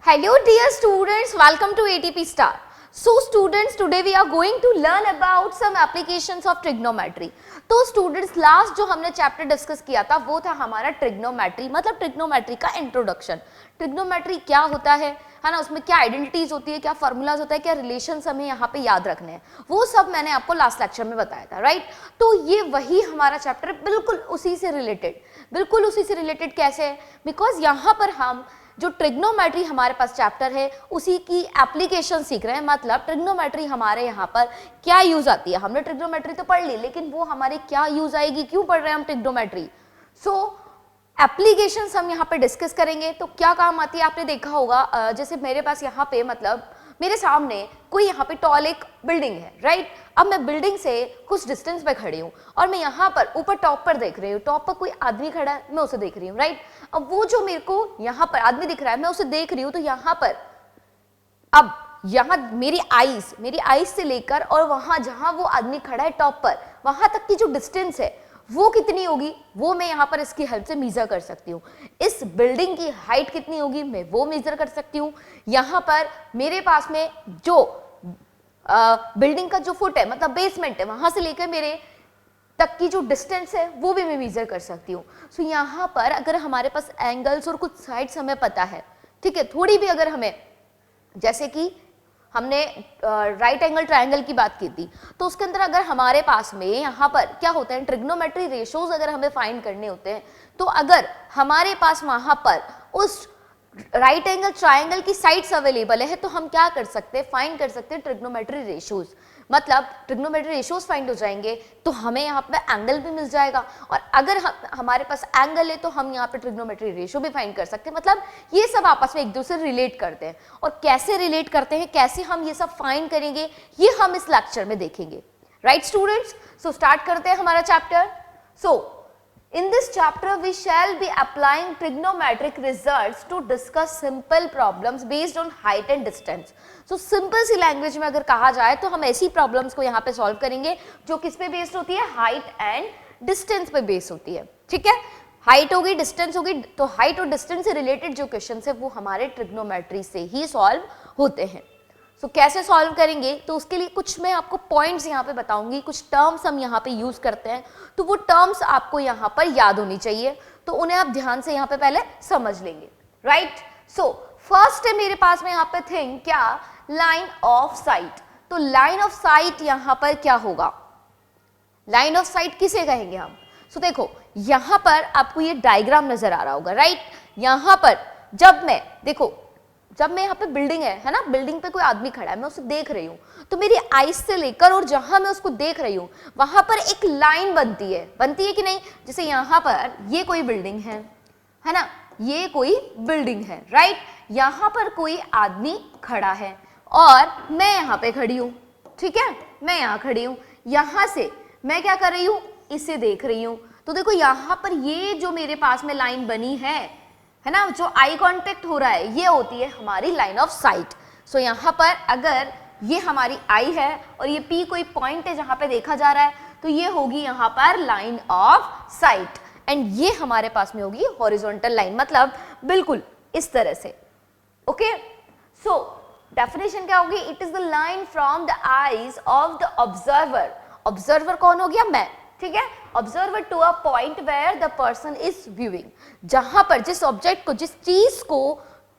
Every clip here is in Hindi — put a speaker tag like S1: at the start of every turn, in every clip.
S1: Hello dear students, welcome to ATP Star. So students, today we are going to learn about some applications of trigonometry. तो students, लास्ट जो हमने चैप्टर डिस्कस किया था वो था हमारा ट्रिग्नोमेट्री, मतलब ट्रिग्नोमेट्री का इंट्रोडक्शन। ट्रिग्नोमेट्री क्या होता है ना, उसमें क्या आइडेंटिटीज होती है, क्या फॉर्मूलाज होता है, क्या रिलेशंस हमें यहाँ पे याद रखने हैं, वो सब मैंने आपको लास्ट लेक्चर में बताया था, राइट। तो ये वही हमारा चैप्टर बिल्कुल उसी से रिलेटेड कैसे है, बिकॉज यहाँ पर हम जो ट्रिग्नोमेट्री हमारे पास चैप्टर है उसी की एप्लीकेशन सीख रहे हैं। मतलब ट्रिग्नोमेट्री हमारे यहाँ पर क्या यूज आती है, हमने ट्रिग्नोमेट्री तो पढ़ ली, लेकिन वो हमारे क्या यूज आएगी, क्यों पढ़ रहे हैं हम ट्रिग्नोमेट्री। सो एप्लीकेशंस हम यहाँ पे डिस्कस करेंगे। तो क्या काम आती है, आपने देखा होगा, जैसे मेरे पास यहाँ पे, मतलब मेरे सामने कोई यहाँ पे टॉल एक बिल्डिंग है, राइट। अब मैं बिल्डिंग से कुछ डिस्टेंस पे खड़ी हूँ और मैं यहाँ पर ऊपर टॉप पर देख रही हूँ, टॉप पर कोई आदमी खड़ा है, मैं उसे देख रही हूँ, राइट। अब वो जो मेरे को यहाँ पर आदमी दिख रहा है, मैं उसे देख रही हूँ, तो यहाँ पर अब यहाँ मेरी आईज से लेकर और वहां जहां वो आदमी खड़ा है टॉप पर, वहां तक की जो डिस्टेंस है वो कितनी होगी, वो मैं यहाँ पर इसकी हेल्प से मेजर कर सकती हूँ। इस बिल्डिंग की हाइट कितनी होगी, मैं वो मेजर कर सकती हूँ। यहाँ पर मेरे पास में जो बिल्डिंग का जो फुट है, मतलब बेसमेंट है, वहां से लेकर मेरे तक की जो डिस्टेंस है वो भी मैं मेजर कर सकती हूँ। सो यहाँ पर अगर हमारे पास एंगल्स और कुछ साइड्स हमें पता है, ठीक है, थोड़ी भी अगर हमें, जैसे कि हमने राइट एंगल ट्रायंगल की बात की थी, तो उसके अंदर अगर हमारे पास में यहाँ पर क्या होता है, ट्रिग्नोमेट्री रेशोज अगर हमें फाइंड करने होते हैं, तो अगर हमारे पास वहां पर उस राइट एंगल ट्रायंगल की साइड्स अवेलेबल है, तो हम क्या कर सकते हैं, फाइंड कर सकते हैं ट्रिग्नोमेट्री रेशोज। मतलब ट्रिग्नोमेट्री रेशोज फाइंड हो जाएंगे तो हमें यहाँ पे एंगल भी मिल जाएगा, और अगर हमारे पास एंगल है तो हम यहाँ पे ट्रिग्नोमेट्री रेशो भी फाइंड कर सकते हैं। मतलब ये सब आपस में एक दूसरे से रिलेट करते हैं, और कैसे रिलेट करते हैं, कैसे हम ये सब फाइंड करेंगे, ये हम इस लेक्चर में देखेंगे, राइट स्टूडेंट्स। सो स्टार्ट करते हैं हमारा chapter. So in this chapter we shall be applying trigonometric results to discuss simple problems based on height and distance. So simple C language में अगर कहा जाए तो हम ऐसी प्रॉब्लम्स को यहाँ पे सॉल्व करेंगे जो किस पे बेस्ड होती है, हाइट एंड डिस्टेंस पे बेस्ड होती है, ठीक है। हाइट होगी, डिस्टेंस होगी, तो हाइट और डिस्टेंस से रिलेटेड जो क्वेश्चन है वो हमारे ट्रिग्नोमेट्री से ही सॉल्व होते हैं। सो कैसे सॉल्व करेंगे, तो उसके लिए कुछ मैं आपको पॉइंट्स यहाँ पे बताऊंगी, कुछ टर्म्स हम यहाँ पे यूज करते हैं, तो वो टर्म्स आपको यहाँ पर याद होनी चाहिए, तो उन्हें आप ध्यान से यहाँ पे पहले समझ लेंगे, राइट। सो फर्स्ट है मेरे पास में यहाँ पे थिंग क्या, लाइन ऑफ साइट। तो लाइन ऑफ साइट यहाँ पर क्या होगा, लाइन ऑफ साइट किसे कहेंगे हम। सो देखो यहाँ पर आपको ये डायग्राम नजर आ रहा होगा, राइट। यहाँ पर जब मैं यहाँ पे बिल्डिंग है ना, बिल्डिंग पे कोई आदमी खड़ा है, मैं उसे देख रही हूँ, तो मेरी आईज से लेकर और जहां मैं उसको देख रही हूँ वहां पर एक लाइन बनती है कि नहीं। जैसे यहाँ पर ये कोई बिल्डिंग है ना, ये कोई बिल्डिंग है, राइट। यहाँ पर कोई आदमी खड़ा है और मैं यहाँ पे खड़ी हूँ, ठीक है, मैं यहाँ खड़ी हूँ, यहाँ से मैं क्या कर रही हूँ, इसे देख रही हूँ। तो देखो यहाँ पर ये जो मेरे पास में लाइन बनी है ना, जो आई कांटेक्ट हो रहा है, ये होती है हमारी लाइन ऑफ साइट। सो यहाँ पर अगर ये हमारी आई है और ये पी कोई पॉइंट है जहां पे देखा जा रहा है, तो ये होगी यहाँ पर लाइन ऑफ साइट, एंड ये हमारे पास में होगी हॉरिजॉन्टल लाइन, मतलब बिल्कुल इस तरह से, ओके। सो डेफिनेशन क्या होगी, it is the line from the eyes of the observer. Observer कौन हो गया, मैं, ठीक है। Observer to a point where the person is viewing, जहां पर जिस ऑब्जेक्ट को, जिस चीज को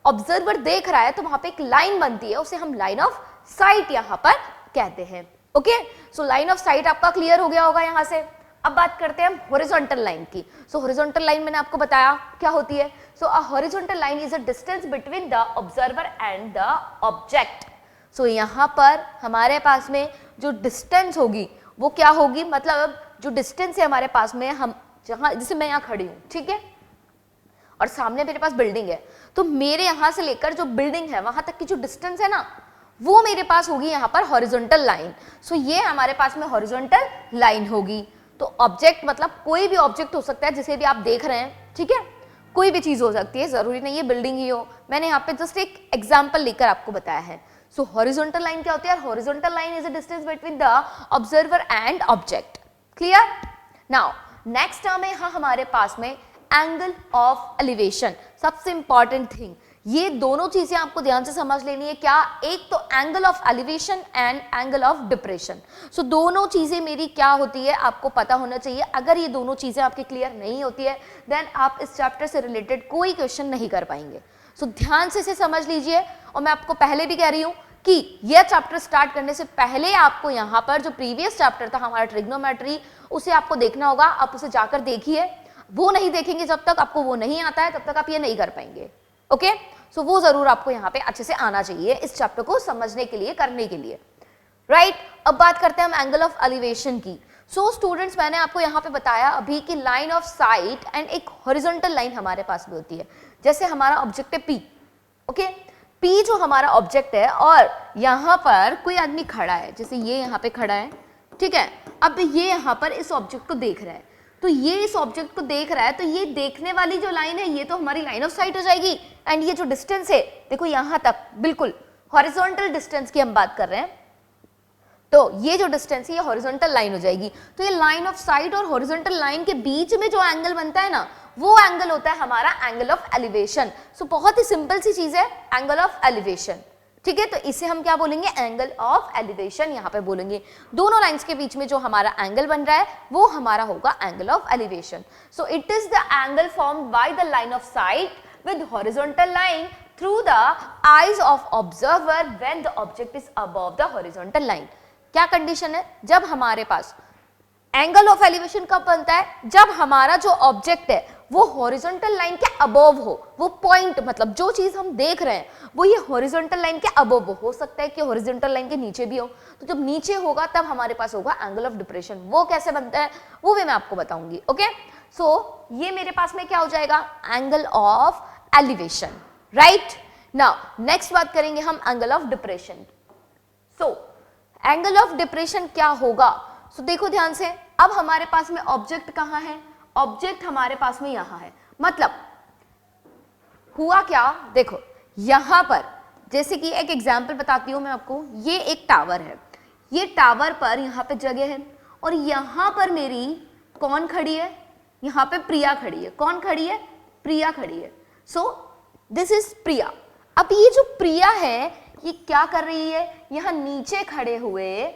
S1: ऑब्जर्वर देख रहा है, तो वहां पे एक लाइन बनती है, उसे हम लाइन ऑफ साइट यहां पर कहते हैं, okay. So line of site आपका क्लियर हो गया होगा यहाँ से। अब बात करते हैं हम हॉरिजॉन्टल लाइन की। सो हॉरिजॉन्टल लाइन मैंने आपको बताया क्या होती है। So a horizontal line is a distance between the observer and the object. So यहाँ पर हमारे पास में जो डिस्टेंस होगी वो क्या होगी, मतलब जो डिस्टेंस है हमारे पास में, हम जहां, जैसे मैं यहाँ खड़ी हूँ, ठीक है, और सामने मेरे पास बिल्डिंग है, तो मेरे यहाँ से लेकर जो बिल्डिंग है वहां तक की जो डिस्टेंस है ना, वो मेरे पास होगी यहाँ पर हॉरिजॉन्टल लाइन। सो ये हमारे पास में हॉरिजॉन्टल लाइन होगी। तो ऑब्जेक्ट मतलब कोई भी ऑब्जेक्ट हो सकता है जिसे भी आप देख रहे हैं, ठीक है, कोई भी चीज हो सकती है, जरूरी नहीं है बिल्डिंग ही हो। मैंने यहाँ पे जस्ट एक एग्जाम्पल लेकर आपको बताया है। सो हॉरिजॉन्टल लाइन क्या होती है, horizontal line is a distance between the observer and object, clear. Now next term है यहाँ हमारे पास में एंगल ऑफ एलिवेशन। सबसे इंपॉर्टेंट थिंग, ये दोनों चीजें आपको ध्यान से समझ लेनी है। क्या? एक तो angle of elevation and angle of depression. So दोनों चीजें मेरी क्या होती है आपको पता होना चाहिए। अगर ये दोनों चीजें आपके क्लियर नहीं होती है देन आप इस चैप्टर से रिलेटेड कोई क्वेश्चन नहीं कर पाएंगे। सो ध्यान से इसे समझ लीजिए। और मैं आपको पहले भी कह रही हूं कि यह चैप्टर स्टार्ट करने से पहले आपको यहाँ पर जो प्रीवियस चैप्टर था हमारा ट्रिग्नोमेट्री, उसे आपको देखना होगा। आप उसे जाकर देखिए। वो नहीं देखेंगे जब तक आपको वो नहीं आता है तब तक आप ये नहीं कर पाएंगे। ओके, सो वो जरूर आपको यहाँ पे अच्छे से आना चाहिए इस चैप्टर को समझने के लिए, करने के लिए, राइट। अब बात करते हैं हम एंगल ऑफ एलिवेशन की। सो स्टूडेंट्स, मैंने आपको यहाँ पे बताया अभी कि लाइन ऑफ साइट एंड एक हॉरिजॉन्टल लाइन हमारे पास भी होती है। जैसे हमारा ऑब्जेक्ट है P, ओके, P जो हमारा ऑब्जेक्ट है और यहाँ पर कोई आदमी खड़ा है, जैसे ये यहाँ पे खड़ा है, ठीक है। अब ये यहाँ पर इस ऑब्जेक्ट को देख रहा है, तो ये इस ऑब्जेक्ट को देख रहा है, तो ये देखने वाली जो लाइन है ये तो हमारी लाइन ऑफ साइट हो जाएगी। एंड ये जो डिस्टेंस है देखो यहाँ तक बिल्कुल हॉरिजॉन्टल डिस्टेंस की हम बात कर रहे हैं, तो ये जो डिस्टेंस है ये हॉरिजॉन्टल लाइन हो जाएगी। तो ये लाइन ऑफ साइट और हॉरिजॉन्टल लाइन के बीच में जो एंगल बनता है ना, वो एंगल होता है हमारा एंगल ऑफ एलिवेशन। सो बहुत ही सिंपल सी चीज है एंगल ऑफ एलिवेशन, ठीक है। तो इसे हम क्या बोलेंगे? एंगल ऑफ एलिवेशन यहाँ पे बोलेंगे। दोनों लाइंस के बीच में जो हमारा एंगल बन रहा है वो हमारा होगा angle of elevation. So it is the angle formed by the line of site with horizontal line through the eyes of observer when the object is above the horizontal line. क्या कंडीशन है? जब हमारे पास एंगल ऑफ एलिवेशन कब बनता है? जब हमारा जो ऑब्जेक्ट है वो हॉरिजॉन्टल लाइन के अबव हो। वो पॉइंट मतलब जो चीज हम देख रहे हैं वो ये हॉरिजॉन्टल लाइन के अबव हो सकता है कि हॉरिजॉन्टल लाइन के नीचे भी हो। तो जब नीचे होगा तब हमारे पास होगा एंगल ऑफ डिप्रेशन। वो कैसे बनता है वो भी मैं आपको बताऊंगी। ओके, सो ये मेरे पास में क्या हो जाएगा? Angle of elevation, right. Now next बात करेंगे हम angle of depression. So angle of depression क्या होगा? सो देखो ध्यान से, अब हमारे पास में ऑब्जेक्ट कहां है? ऑब्जेक्ट हमारे पास में यहां है। मतलब हुआ क्या, देखो यहां पर जैसे कि एक एग्जांपल बताती हूं मैं आपको। ये एक टावर है, ये टावर पर यहां पे जगह है और यहां पर मेरी कौन खड़ी है? यहां पे प्रिया खड़ी है। कौन खड़ी है? प्रिया खड़ी है। सो दिस इज प्रिया। अब ये जो प्रिया है ये क्या कर रही है? यहां नीचे खड़े हुए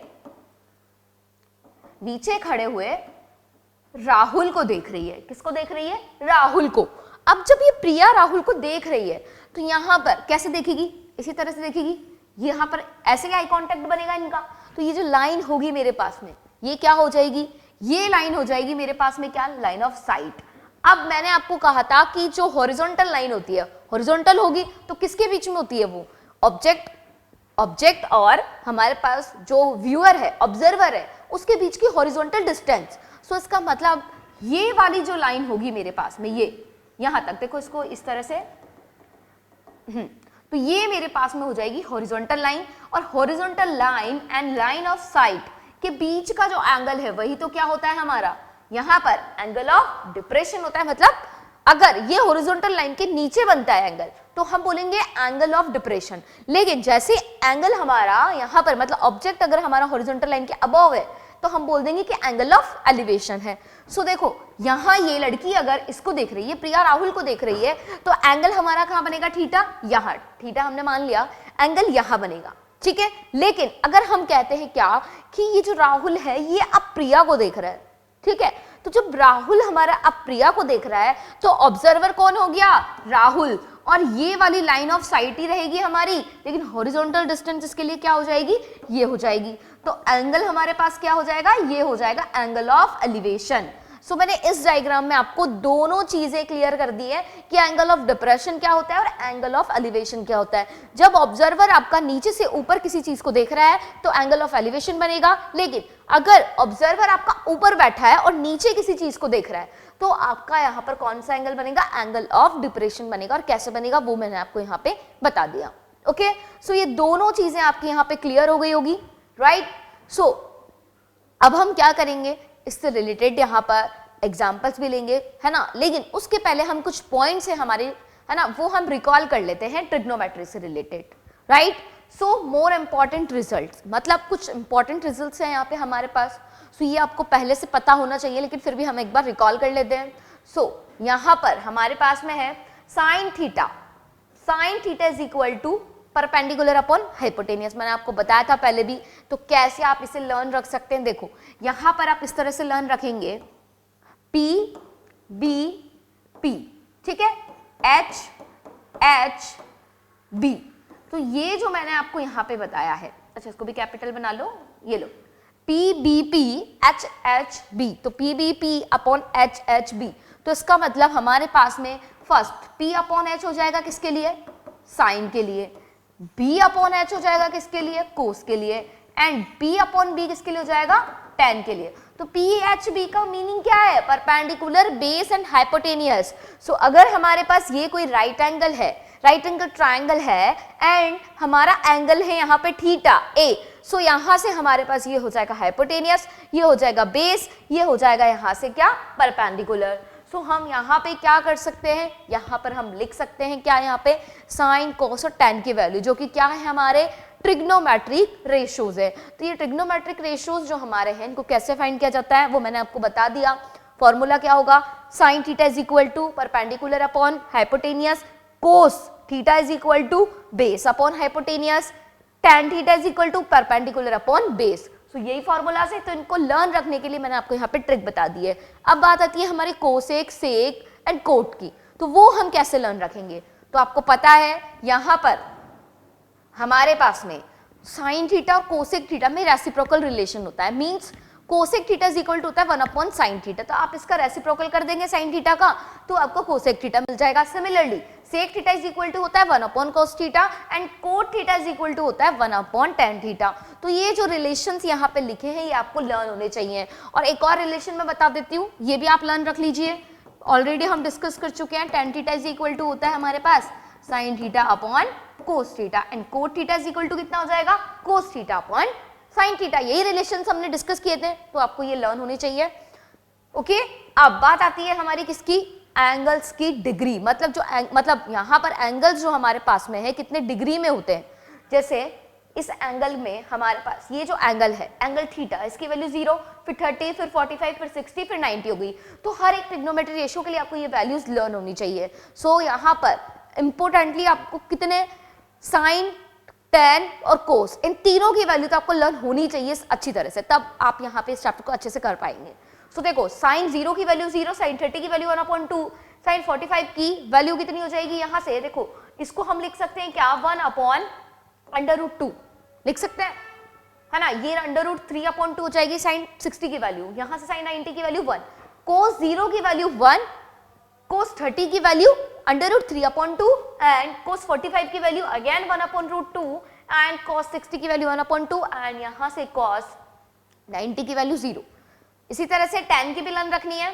S1: राहुल को देख रही है। किसको देख रही है? राहुल को। अब जब ये प्रिया राहुल को देख रही है तो यहां पर कैसे देखेगी? इसी तरह से देखेगी। यहां पर ऐसे आई कांटेक्ट बनेगा इनका। तो ये जो लाइन होगी मेरे पास में ये क्या हो जाएगी? ये लाइन हो जाएगी मेरे पास में क्या? Line of site. अब मैंने आपको कहा था कि जो हॉरिजॉन्टल लाइन होती है हॉरिजॉन्टल होगी तो किसके बीच में होती है? वो ऑब्जेक्ट और हमारे पास जो व्यूअर है, ऑब्जर्वर है, उसके बीच की हॉरिजॉन्टल डिस्टेंस। सो इसका मतलब ये वाली जो लाइन होगी मेरे पास में, ये यहां तक देखो, इसको इस तरह से तो ये मेरे पास में हो जाएगी हॉरिजॉन्टल लाइन। और horizontal line and line of site के बीच का जो एंगल है वही तो क्या होता है हमारा? यहां पर एंगल ऑफ डिप्रेशन होता है। मतलब अगर ये हॉरिजॉन्टल लाइन के नीचे बनता है एंगल तो हम बोलेंगे एंगल ऑफ डिप्रेशन। लेकिन जैसे एंगल हमारा यहां पर मतलब ऑब्जेक्ट अगर हमारा हॉरिजॉन्टल लाइन के अबव है तो हम बोल देंगे कि एंगल ऑफ एलिवेशन है। सो देखो यहां ये लड़की अगर इसको देख रही है, प्रिया राहुल को देख रही है, तो एंगल हमारा कहां बनेगा? थीटा। यहां थीटा हमने मान लिया, एंगल यहां बनेगा, ठीक है। लेकिन अगर हम कहते हैं क्या कि ये जो राहुल है ये अब प्रिया को देख रहा है, ठीक है, तो जब राहुल हमारा अब प्रिया को देख रहा है तो ऑब्जर्वर कौन हो गया? राहुल। और ये वाली लाइन ऑफ साइट ही रहेगी हमारी, लेकिन हॉरिजॉन्टल डिस्टेंस इसके लिए क्या हो जाएगी? ये हो जाएगी। तो एंगल हमारे पास क्या हो जाएगा? ये हो जाएगा एंगल ऑफ एलिवेशन। सो मैंने इस डायग्राम में आपको दोनों चीजें क्लियर कर दी है कि एंगल ऑफ डिप्रेशन क्या होता है और एंगल ऑफ एलिवेशन क्या होता है। जब ऑब्जर्वर आपका नीचे से ऊपर किसी चीज को देख रहा है तो एंगल ऑफ एलिवेशन बनेगा। लेकिन अगर ऑब्जर्वर आपका ऊपर बैठा है और नीचे किसी चीज को देख रहा है तो आपका यहाँ पर कौन सा एंगल बनेगा? एंगल ऑफ डिप्रेशन बनेगा। और कैसे बनेगा वो मैंने आपको यहाँ पे बता दिया। ओके, सो ये दोनों चीजें आपकी यहाँ पे क्लियर हो गई होगी, राइट। सो अब हम क्या करेंगे, इससे रिलेटेड यहाँ पर एग्जाम्पल्स भी लेंगे, है ना। लेकिन उसके पहले हम कुछ पॉइंट्स है हमारे, है ना, वो हम रिकॉल कर लेते हैं ट्रिग्नोमेट्री से रिलेटेड, राइट। सो मोर इंपॉर्टेंट रिजल्ट्स, मतलब कुछ इंपॉर्टेंट रिजल्ट्स हैं यहाँ पे हमारे पास। सो ये आपको पहले से पता होना चाहिए, लेकिन फिर भी हम एक बार रिकॉल कर लेते हैं। सो यहाँ पर हमारे पास में है sine theta. Sine theta is equal to perpendicular upon hypotenuse. मैंने आपको बताया था पहले भी, तो कैसे आप इसे लर्न रख सकते हैं, देखो यहां पर आप इस तरह से लर्न रखेंगे P B P, ठीक है, H H B। तो ये जो मैंने आपको यहां पे बताया है, अच्छा इसको भी कैपिटल बना लो, ये लो P B P H H B, तो P B P upon H H B। तो इसका मतलब हमारे पास में फर्स्ट P अपॉन H हो जाएगा किसके लिए, साइन के लिए, B अपॉन H हो जाएगा किसके लिए, कोस के लिए, एंड B अपॉन B किसके लिए हो जाएगा, tan के लिए। तो PHB का मीनिंग क्या है, परपेंडिकुलर, बेस एंड हाइपोटेनियस। सो अगर हमारे पास ये कोई राइट एंगल है, राइट एंगल ट्राइंगल है एंड हमारा एंगल है यहाँ पे थीटा A, सो यहाँ से हमारे पास ये हो जाएगा हाइपोटेनियस, ये हो जाएगा बेस, ये हो जाएगा यहाँ से क्या, परपेंडिकुलर। सो हम यहाँ पे क्या कर सकते हैं, यहाँ पर हम लिख सकते हैं क्या, यहाँ पे साइन कोस और tan की वैल्यू, जो कि क्या है, हमारे ट्रिग्नोमेट्रिक रेशियोज है। तो ये ट्रिग्नोमेट्रिक रेशियोज जो हमारे हैं, इनको कैसे फाइंड किया जाता है वो मैंने आपको बता दिया। फॉर्मूला क्या होगा, sine theta is equal to perpendicular upon hypotenuse, cos theta is equal to base upon hypotenuse, tan theta is equal to perpendicular upon base. तो यही फॉर्मूला है। तो इनको लर्न रखने के लिए मैंने आपको यहाँ पे ट्रिक बता दी है। अब बात आती है हमारे कोसेक, सेक एंड कोट की, तो वो हम कैसे लर्न रखेंगे। तो आपको पता है यहाँ पर हमारे पास में साइन थीटा और कोसेक थीटा में रेसिप्रोकल रिलेशन होता है, means cosec theta is equal to होता है 1 अपॉन साइन थीटा। तो आप इसका रेसिप्रोकल कर देंगे साइन थीटा का, तो आपको कोसेक थीटा मिल जाएगा। Similarly sec theta is equal to होता है 1 upon cos theta and cot theta is equal to होता है 1 अपॉन tan थीटा। तो ये जो रिलेशंस यहाँ पे लिखे हैं ये आपको लर्न होने चाहिए। और एक और रिलेशन मैं बता देती हूँ, ये भी आप लर्न रख लीजिए, ऑलरेडी हम डिस्कस कर चुके हैं। tan theta is equal to होता है हमारे पास sine theta upon cos theta and cot theta is equal to कितना हो जाएगा, cos theta upon sine theta. यही रिलेशंस हमने डिस्कस किए थे, तो आपको ये लर्न होनी चाहिए। ओके, अब बात आती है हमारी किसकी, एंगल्स की डिग्री, मतलब यहाँ पर एंगल्स जो हमारे पास में है कितने डिग्री में होते हैं। जैसे इस एंगल में हमारे पास ये जो एंगल है, एंगल थीटा, इसकी वैल्यू 0, फिर 30, फिर 45, फिर 60, फिर 90 हो गई। तो हर एक ट्रिग्नोमेट्री रेशियो के लिए आपको ये वैल्यूज लर्न होनी चाहिए। सो यहाँ पर इंपोर्टेंटली आपको कितने, साइन, tan और कोस, इन तीनों की वैल्यू तो आपको लर्न होनी चाहिए अच्छी तरह से, तब आप यहाँ पे इस चैप्टर को अच्छे से कर पाएंगे। सो देखो साइन 0 की वैल्यू 0, साइन 30 की वैल्यू 1/2, साइन 45 की वैल्यू कितनी हो जाएगी, यहाँ से देखो इसको हम लिख सकते हैं क्या, 1/√2 लिख सकते हैं, है ना। ये √3/2 हो जाएगी साइन 60 की वैल्यू, यहाँ से साइन 90 की वैल्यू 1, कोस 0 की वैल्यू 1, कोस 30 की वैल्यू √3/2 एंड कोस 45 की वैल्यू अगेन 1/√2 एंड कोस 60 की वैल्यू 1/2 एंड यहाँ से कोस 90 की वैल्यू 0। इसी तरह से tan की भी लर्न रखनी है,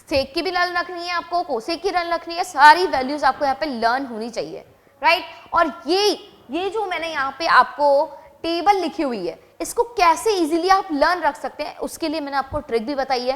S1: सेक की भी लर्न रखनी है, आपको कोसेक की लर्न रखनी है, सारी वैल्यूज आपको यहाँ पे लर्न होनी चाहिए, राइट। और ये जो मैंने यहाँ पे आपको टेबल लिखी हुई है, इसको कैसे इजीली आप लर्न रख सकते हैं, उसके लिए मैंने आपको ट्रिक भी बताई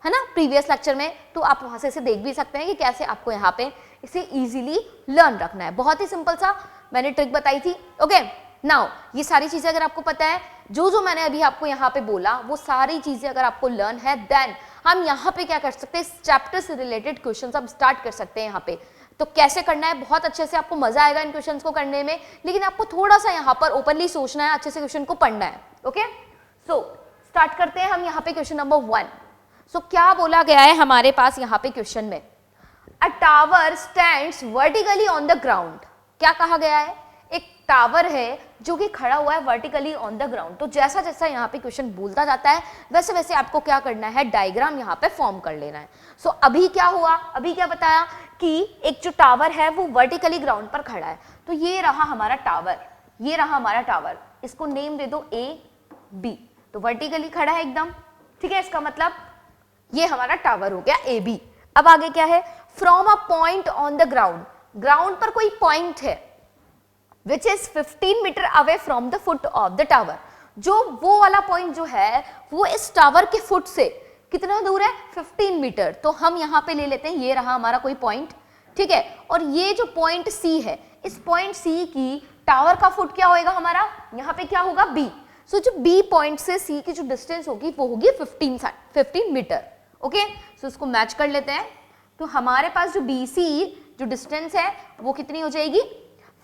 S1: है ना, प्रीवियस लेक्चर में। तो आप वहां से इसे देख भी सकते हैं कि कैसे आपको यहाँ पे इसे इजीली लर्न रखना है। बहुत ही सिंपल सा मैंने ट्रिक बताई थी। ओके, नाउ ये सारी चीजें अगर आपको पता है, जो मैंने अभी आपको यहाँ पे बोला, वो सारी चीजें अगर आपको लर्न है, देन हम यहाँ पे क्या कर सकते हैं, इस चैप्टर से रिलेटेड क्वेश्चन अब स्टार्ट कर सकते हैं यहाँ पे। तो कैसे करना है, बहुत अच्छे से आपको मजा आएगा इन क्वेश्चंस को करने में, लेकिन आपको थोड़ा सा यहाँ पर ओपनली सोचना है, अच्छे से क्वेश्चन को पढ़ना है। ओके, सो स्टार्ट करते हैं हम यहाँ पे क्वेश्चन नंबर 1। सो क्या बोला गया है हमारे पास यहाँ पे क्वेश्चन में, अ tower stands vertically on the ground. क्या कहा गया है, एक टावर है जो कि खड़ा हुआ है वर्टिकली ऑन द ग्राउंड। तो जैसा जैसा यहाँ पे क्वेश्चन बोलता जाता है, वैसे वैसे आपको क्या करना है, डायग्राम यहाँ पे फॉर्म कर लेना है। सो अभी क्या हुआ, अभी क्या बताया कि एक जो टावर है वो वर्टिकली ग्राउंड पर खड़ा है। तो ये रहा हमारा टावर, ये रहा हमारा टावर, इसको नेम दे दो A B। तो वर्टिकली खड़ा है एकदम, ठीक है, इसका मतलब ये हमारा टावर हो गया AB। अब आगे क्या है, from a point on the ground, ground पर कोई पॉइंट है which is 15 metre away from the foot of the tower. जो वो वाला पॉइंट जो है वो इस टावर के फुट से कितना दूर है, 15 मीटर। तो हम यहाँ पे ले लेते हैं, ये रहा हमारा कोई पॉइंट, ठीक है, और ये जो पॉइंट C है, इस पॉइंट C की टावर का फुट क्या होएगा हमारा, यहाँ पे क्या होगा B। सो जो B पॉइंट से C की जो डिस्टेंस होगी वो होगी 15 मीटर। ओके, सो इसको मैच कर लेते हैं। तो हमारे पास जो BC जो डिस्टेंस है वो कितनी हो जाएगी,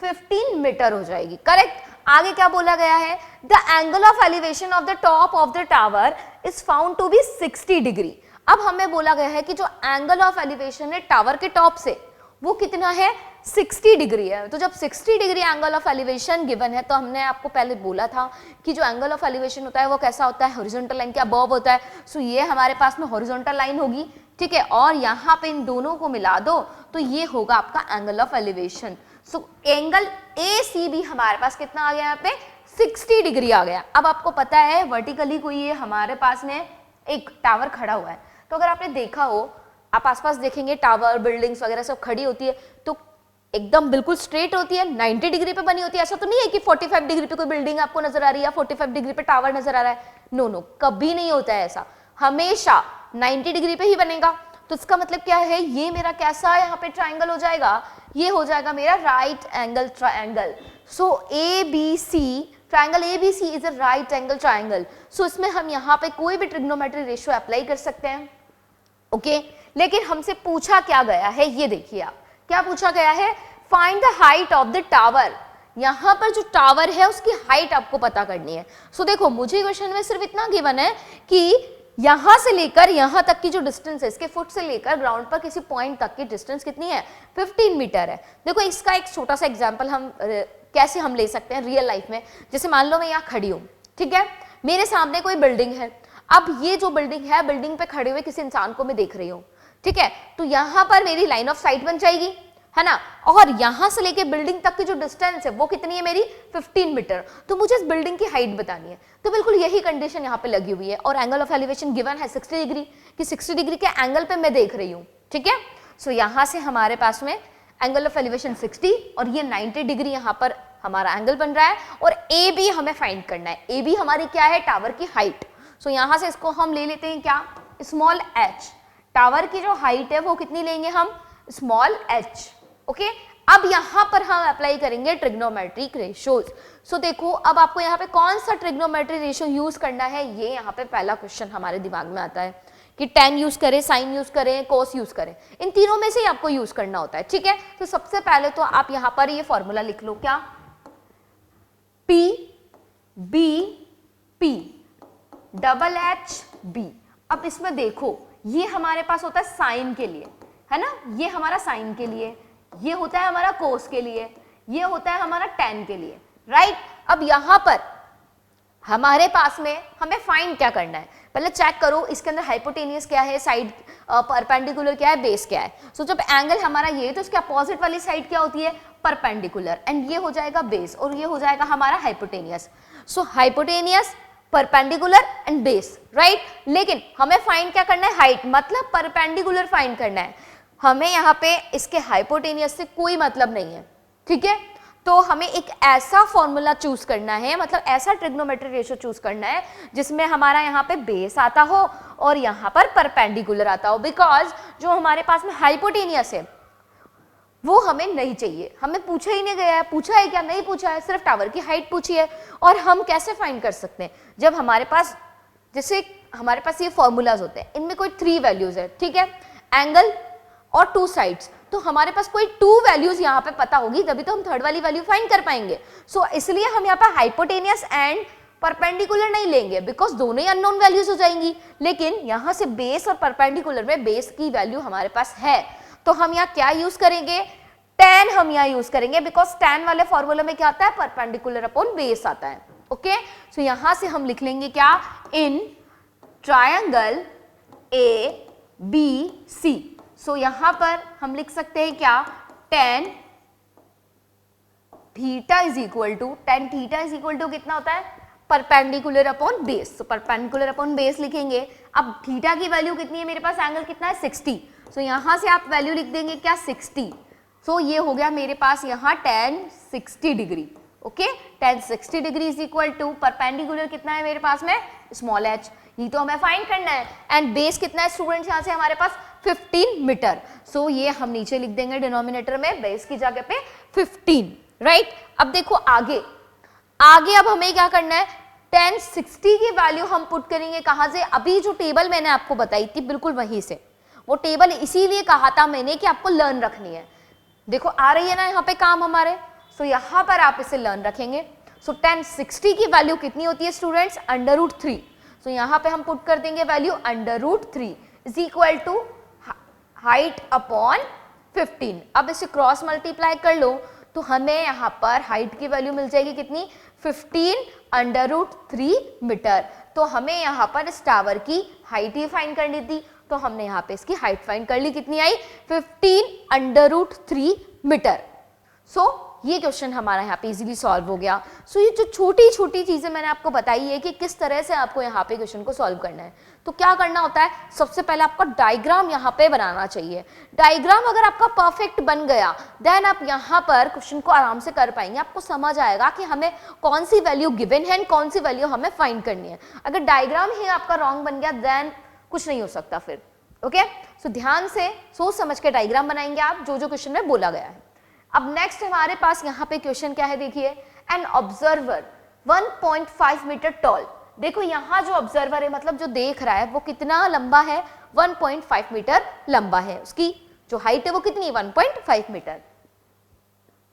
S1: 15 मीटर हो जाएगी। करेक्ट। आगे क्या बोला गया है, the angle of elevation of the top of the tower is found to be 60 degree. अब हमें बोला गया है कि जो एंगल ऑफ एलिवेशन है टावर के टॉप से वो कितना है, 60 डिग्री है। तो जब 60 degree angle of elevation given है तो हमने आपको पहले बोला था कि जो एंगल ऑफ एलिवेशन होता है वो कैसा होता है, हॉरिजॉन्टल लाइन के अबव होता है। सो ये हमारे पास में हॉरिजॉन्टल लाइन होगी, ठीक है, और यहाँ पे इन दोनों को मिला दो तो ये होगा आपका angle of elevation. So angle AC भी हमारे पास कितना आ गया, यहाँ पे 60 डिग्री आ गया। अब आपको पता है वर्टिकली कोई ये हमारे पास में एक टावर खड़ा हुआ है, तो अगर आपने देखा हो, आप आसपास देखेंगे टावर बिल्डिंग्स वगैरह सब खड़ी होती है तो एकदम बिल्कुल स्ट्रेट होती है, 90 डिग्री पे बनी होती है। ऐसा तो नहीं है कि 45 डिग्री पे कोई बिल्डिंग आपको नजर आ रही है या 45 डिग्री पे टावर नजर आ रहा है। नो नो, कभी नहीं होता है ऐसा, हमेशा 90 डिग्री पे ही बनेगा। तो इसका मतलब क्या है, ये मेरा कैसा यहाँ पे ट्राइंगल हो जाएगा, ये हो जाएगा मेरा right angle triangle. So ABC, triangle ABC is a right angle triangle. So इसमें हम यहाँ पे कोई भी ट्रिग्नोमेट्री रेशियो अप्लाई कर सकते हैं, ओके। लेकिन हमसे पूछा क्या गया है, ये देखिए आप, क्या पूछा गया है, find the height of the tower. यहां पर जो टावर है उसकी हाइट आपको पता करनी है। सो देखो मुझे क्वेश्चन में सिर्फ इतना गिवन है कि यहां से लेकर यहां तक की जो डिस्टेंस है, इसके फुट से लेकर ग्राउंड पर किसी पॉइंट तक की डिस्टेंस कितनी है, 15 मीटर है। देखो इसका एक छोटा सा एग्जांपल हम कैसे हम ले सकते हैं रियल लाइफ में। जैसे मान लो मैं यहाँ खड़ी हूँ, ठीक है, मेरे सामने कोई बिल्डिंग है। अब ये जो बिल्डिंग है, बिल्डिंग पे खड़े हुए किसी इंसान को मैं देख रही हूँ, ठीक है, तो यहाँ पर मेरी लाइन ऑफ साइट बन जाएगी, है ना, और यहां से लेके बिल्डिंग तक की जो डिस्टेंस है वो कितनी है मेरी, 15 मीटर। तो मुझे इस बिल्डिंग की हाइट बतानी है, तो बिल्कुल यही कंडीशन यहाँ पे लगी हुई है। और एंगल ऑफ एलिवेशन गिवन है 60 डिग्री, कि 60 डिग्री के एंगल पे मैं देख रही हूँ, ठीक है। सो यहाँ से हमारे पास में एंगल ऑफ एलिवेशन 60 और ये 90 डिग्री यहाँ पर हमारा एंगल बन रहा है। और AB हमें फाइंड करना है। AB हमारी क्या है, टावर की हाइट। सो यहाँ से इसको हम ले लेते हैं क्या, स्मॉल h। टावर की जो हाइट है वो कितनी लेंगे हम, स्मॉल h, ओके। अब यहां पर हम अप्लाई करेंगे ट्रिग्नोमेट्रिक रेशियोज। सो देखो अब आपको यहाँ पे कौन सा ट्रिग्नोमेट्रिक रेशियो यूज करना है, ये यहाँ पे पहला क्वेश्चन हमारे दिमाग में आता है कि tan यूज करें, साइन यूज करें, कोस यूज करें। इन तीनों में से ही आपको यूज करना होता है, ठीक है। तो सबसे पहले तो आप यहाँ पर ये फॉर्मूला लिख लो, क्या, P डबल HB। अब इसमें देखो ये हमारे पास होता है साइन के लिए, है ना, ये हमारा साइन के लिए, ये होता है हमारा कोस के लिए, ये होता है हमारा tan के लिए, राइट। अब यहां पर हमारे पास में हमें फाइंड क्या करना है, पहले चेक करो इसके अंदर हाइपोटेनियस क्या है, साइड परपेंडिकुलर क्या है, बेस क्या है। सो जब एंगल हमारा ये, तो इसके अपोजिट वाली साइड क्या होती है, परपेंडिकुलर, एंड ये हो जाएगा बेस और ये हो जाएगा हमारा hypotenuse. So hypotenuse, perpendicular and base, right. लेकिन हमें फाइंड क्या करना है, हाइट, मतलब परपेंडिकुलर फाइंड करना है। हमें यहाँ पे इसके हाइपोटेनियस से कोई मतलब नहीं है, ठीक है। तो हमें एक ऐसा फॉर्मूला चूज करना है, मतलब ऐसा ट्रिग्नोमेट्रिक रेशियो चूज करना है जिसमें हमारा यहाँ पे बेस आता हो और यहाँ पर परपेंडिकुलर आता हो। बिकॉज जो हमारे पास में हाइपोटेनियस है वो हमें नहीं चाहिए, हमें पूछा ही नहीं गया है। पूछा है क्या, नहीं पूछा है, सिर्फ टावर की हाइट पूछी है। और हम कैसे फाइंड कर सकते हैं, जब हमारे पास, जैसे हमारे पास ये फॉर्मूलाज होते हैं, इनमें कोई 3 वैल्यूज है, ठीक है, एंगल और 2 साइड्स, तो हमारे पास कोई 2 वैल्यूज यहाँ पे पता होगी, तभी तो हम थर्ड वाली वैल्यू फाइंड कर पाएंगे। सो इसलिए हम यहाँ पे हाइपोटेनियस एंड परपेंडिकुलर नहीं लेंगे, बिकॉज दोनों ही अननोन वैल्यूज हो जाएंगी। लेकिन यहाँ से बेस और परपेंडिकुलर में बेस की वैल्यू हमारे पास है, तो हम यहाँ क्या यूज करेंगे, tan हम यहाँ यूज करेंगे, बिकॉज tan वाले फॉर्मूला में क्या आता है, परपेंडिकुलर अपॉन बेस आता है, ओके। सो यहाँ से हम लिख लेंगे क्या, इन ट्रायंगल ABC। सो यहां पर हम लिख सकते हैं क्या, tan theta is equal to, tan theta is equal to कितना होता है, परपेंडिकुलर अपॉन बेस। तो परपेंडिकुलर अपॉन बेस लिखेंगे। अब थीटा की वैल्यू कितनी है मेरे पास, एंगल कितना है, 60। सो यहां से आप वैल्यू लिख देंगे क्या, 60। सो ये हो गया मेरे पास यहाँ tan 60 degree, okay. tan 60 degree is equal to perpendicular कितना है मेरे पास में, स्मॉल h, ये तो हमें फाइंड करना है। एंड बेस कितना है स्टूडेंट्स, यहाँ से हमारे पास 15 मीटर। सो ये हम नीचे लिख देंगे डिनोमिनेटर में, बेस की जगह पे 15, राइट। अब देखो आगे अब हमें क्या करना है, tan 60 की वैल्यू हम पुट करेंगे कहां से, अभी जो टेबल मैंने आपको बताई थी बिल्कुल वहीं से। वो टेबल इसीलिए कहा था मैंने कि आपको लर्न रखनी है। देखो आ रही है ना यहाँ पे काम हमारे, सो यहाँ पर आप इसे लर्न रखेंगे। सो tan 60 की वैल्यू कितनी होती है स्टूडेंट्स, √3। सो यहाँ पे हम पुट कर देंगे value √3 is equal to height upon 15। अब इसे क्रॉस मल्टीप्लाई कर लो तो हमें यहाँ पर हाइट की वैल्यू मिल जाएगी कितनी, 15 √3 मीटर। तो हमें यहाँ पर इस टावर की हाइट ही फाइंड करनी थी, तो हमने यहाँ पे इसकी हाइट फाइंड कर ली, कितनी आई, 15 √3 मीटर। सो ये क्वेश्चन हमारा यहाँ पे इजीली सॉल्व हो गया। सो ये जो छोटी छोटी चीजें मैंने आपको बताई है कि किस तरह से आपको यहाँ पे क्वेश्चन को सॉल्व करना है। तो क्या करना होता है, सबसे पहले आपका डायग्राम यहाँ पे बनाना चाहिए। डायग्राम अगर आपका परफेक्ट बन गया देन आप यहाँ पर क्वेश्चन को आराम से कर पाएंगे। आपको समझ आएगा कि हमें कौन सी वैल्यू गिवन है, कौन सी वैल्यू हमें फाइंड करनी है। अगर डायग्राम ही आपका रॉन्ग बन गया देन कुछ नहीं हो सकता फिर। ओके, सो ध्यान से सोच समझ के डायग्राम बनाएंगे आप, जो जो क्वेश्चन में बोला गया है। अब नेक्स्ट हमारे पास यहाँ पे क्वेश्चन क्या है, देखिए, एन ऑब्जर्वर 1.5 मीटर टॉल। देखो यहाँ जो ऑब्जर्वर है, मतलब जो देख रहा है, वो कितना लंबा है, 1.5 मीटर लंबा है। उसकी जो हाइट है वो कितनी, 1.5 मीटर,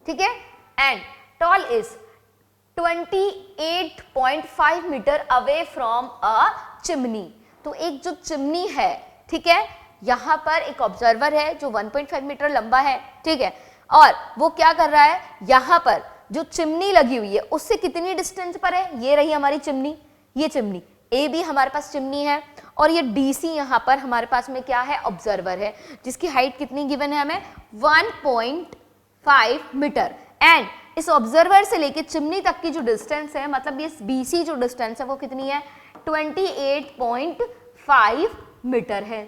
S1: ठीक है। And tall is 28.5 metre away from a chimney. तो एक जो चिमनी है, ठीक है, यहाँ पर एक ऑब्जर्वर है जो 1.5 मीटर लंबा है, ठीक है, और वो क्या कर रहा है, यहाँ पर जो चिमनी लगी हुई है उससे कितनी डिस्टेंस पर है, ये रही हमारी चिमनी, ये चिमनी ए बी हमारे पास चिमनी है, और ये डीसी यहाँ पर हमारे पास में क्या है, ऑब्जर्वर है, जिसकी हाइट कितनी गिवन है हमें, 1.5 मीटर। एंड इस ऑब्जर्वर से लेके चिमनी तक की जो डिस्टेंस है, मतलब ये बीसी जो डिस्टेंस है वो कितनी है, 28.5 मीटर है।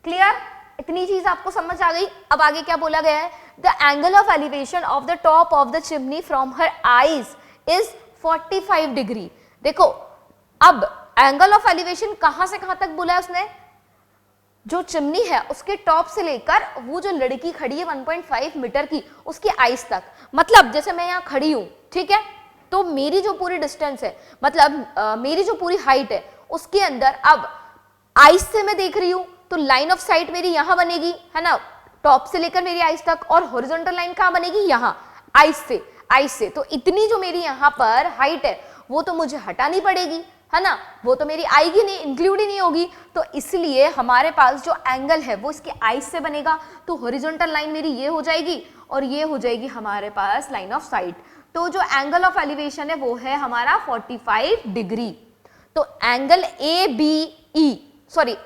S1: क्लियर, इतनी चीज आपको समझ आ गई। अब आगे क्या बोला गया है, the angle of elevation of the top of the chimney from her eyes is 45 degree. देखो अब एंगल ऑफ एलिवेशन कहां से कहां तक बोला है उसने, जो चिमनी है उसके टॉप से लेकर वो जो लड़की खड़ी है 1.5 मीटर की, उसकी आईज तक। मतलब जैसे मैं यहाँ खड़ी हूं, ठीक है, तो मेरी जो पूरी डिस्टेंस है, मतलब मेरी जो पूरी हाइट है, उसके अंदर अब आईज से मैं देख रही हूं तो लाइन ऑफ साइट मेरी यहां बनेगी, है ना, टॉप से लेकर मेरी आईज तक, और हॉरिजॉन्टल लाइन कहां बनेगी, यहां आईज से। तो इतनी जो मेरी यहाँ पर हाइट है वो तो मुझे हटानी पड़ेगी, है ना, वो तो मेरी आएगी नहीं, इंक्लूड ही नहीं होगी। तो इसलिए हमारे पास जो एंगल है वो इसके आईज से बनेगा। तो हॉरिजॉन्टल लाइन मेरी ये हो जाएगी और ये हो जाएगी हमारे पास लाइन ऑफ साइट। तो जो एंगल ऑफ एलिवेशन है वो है हमारा 45 डिग्री। तो एंगल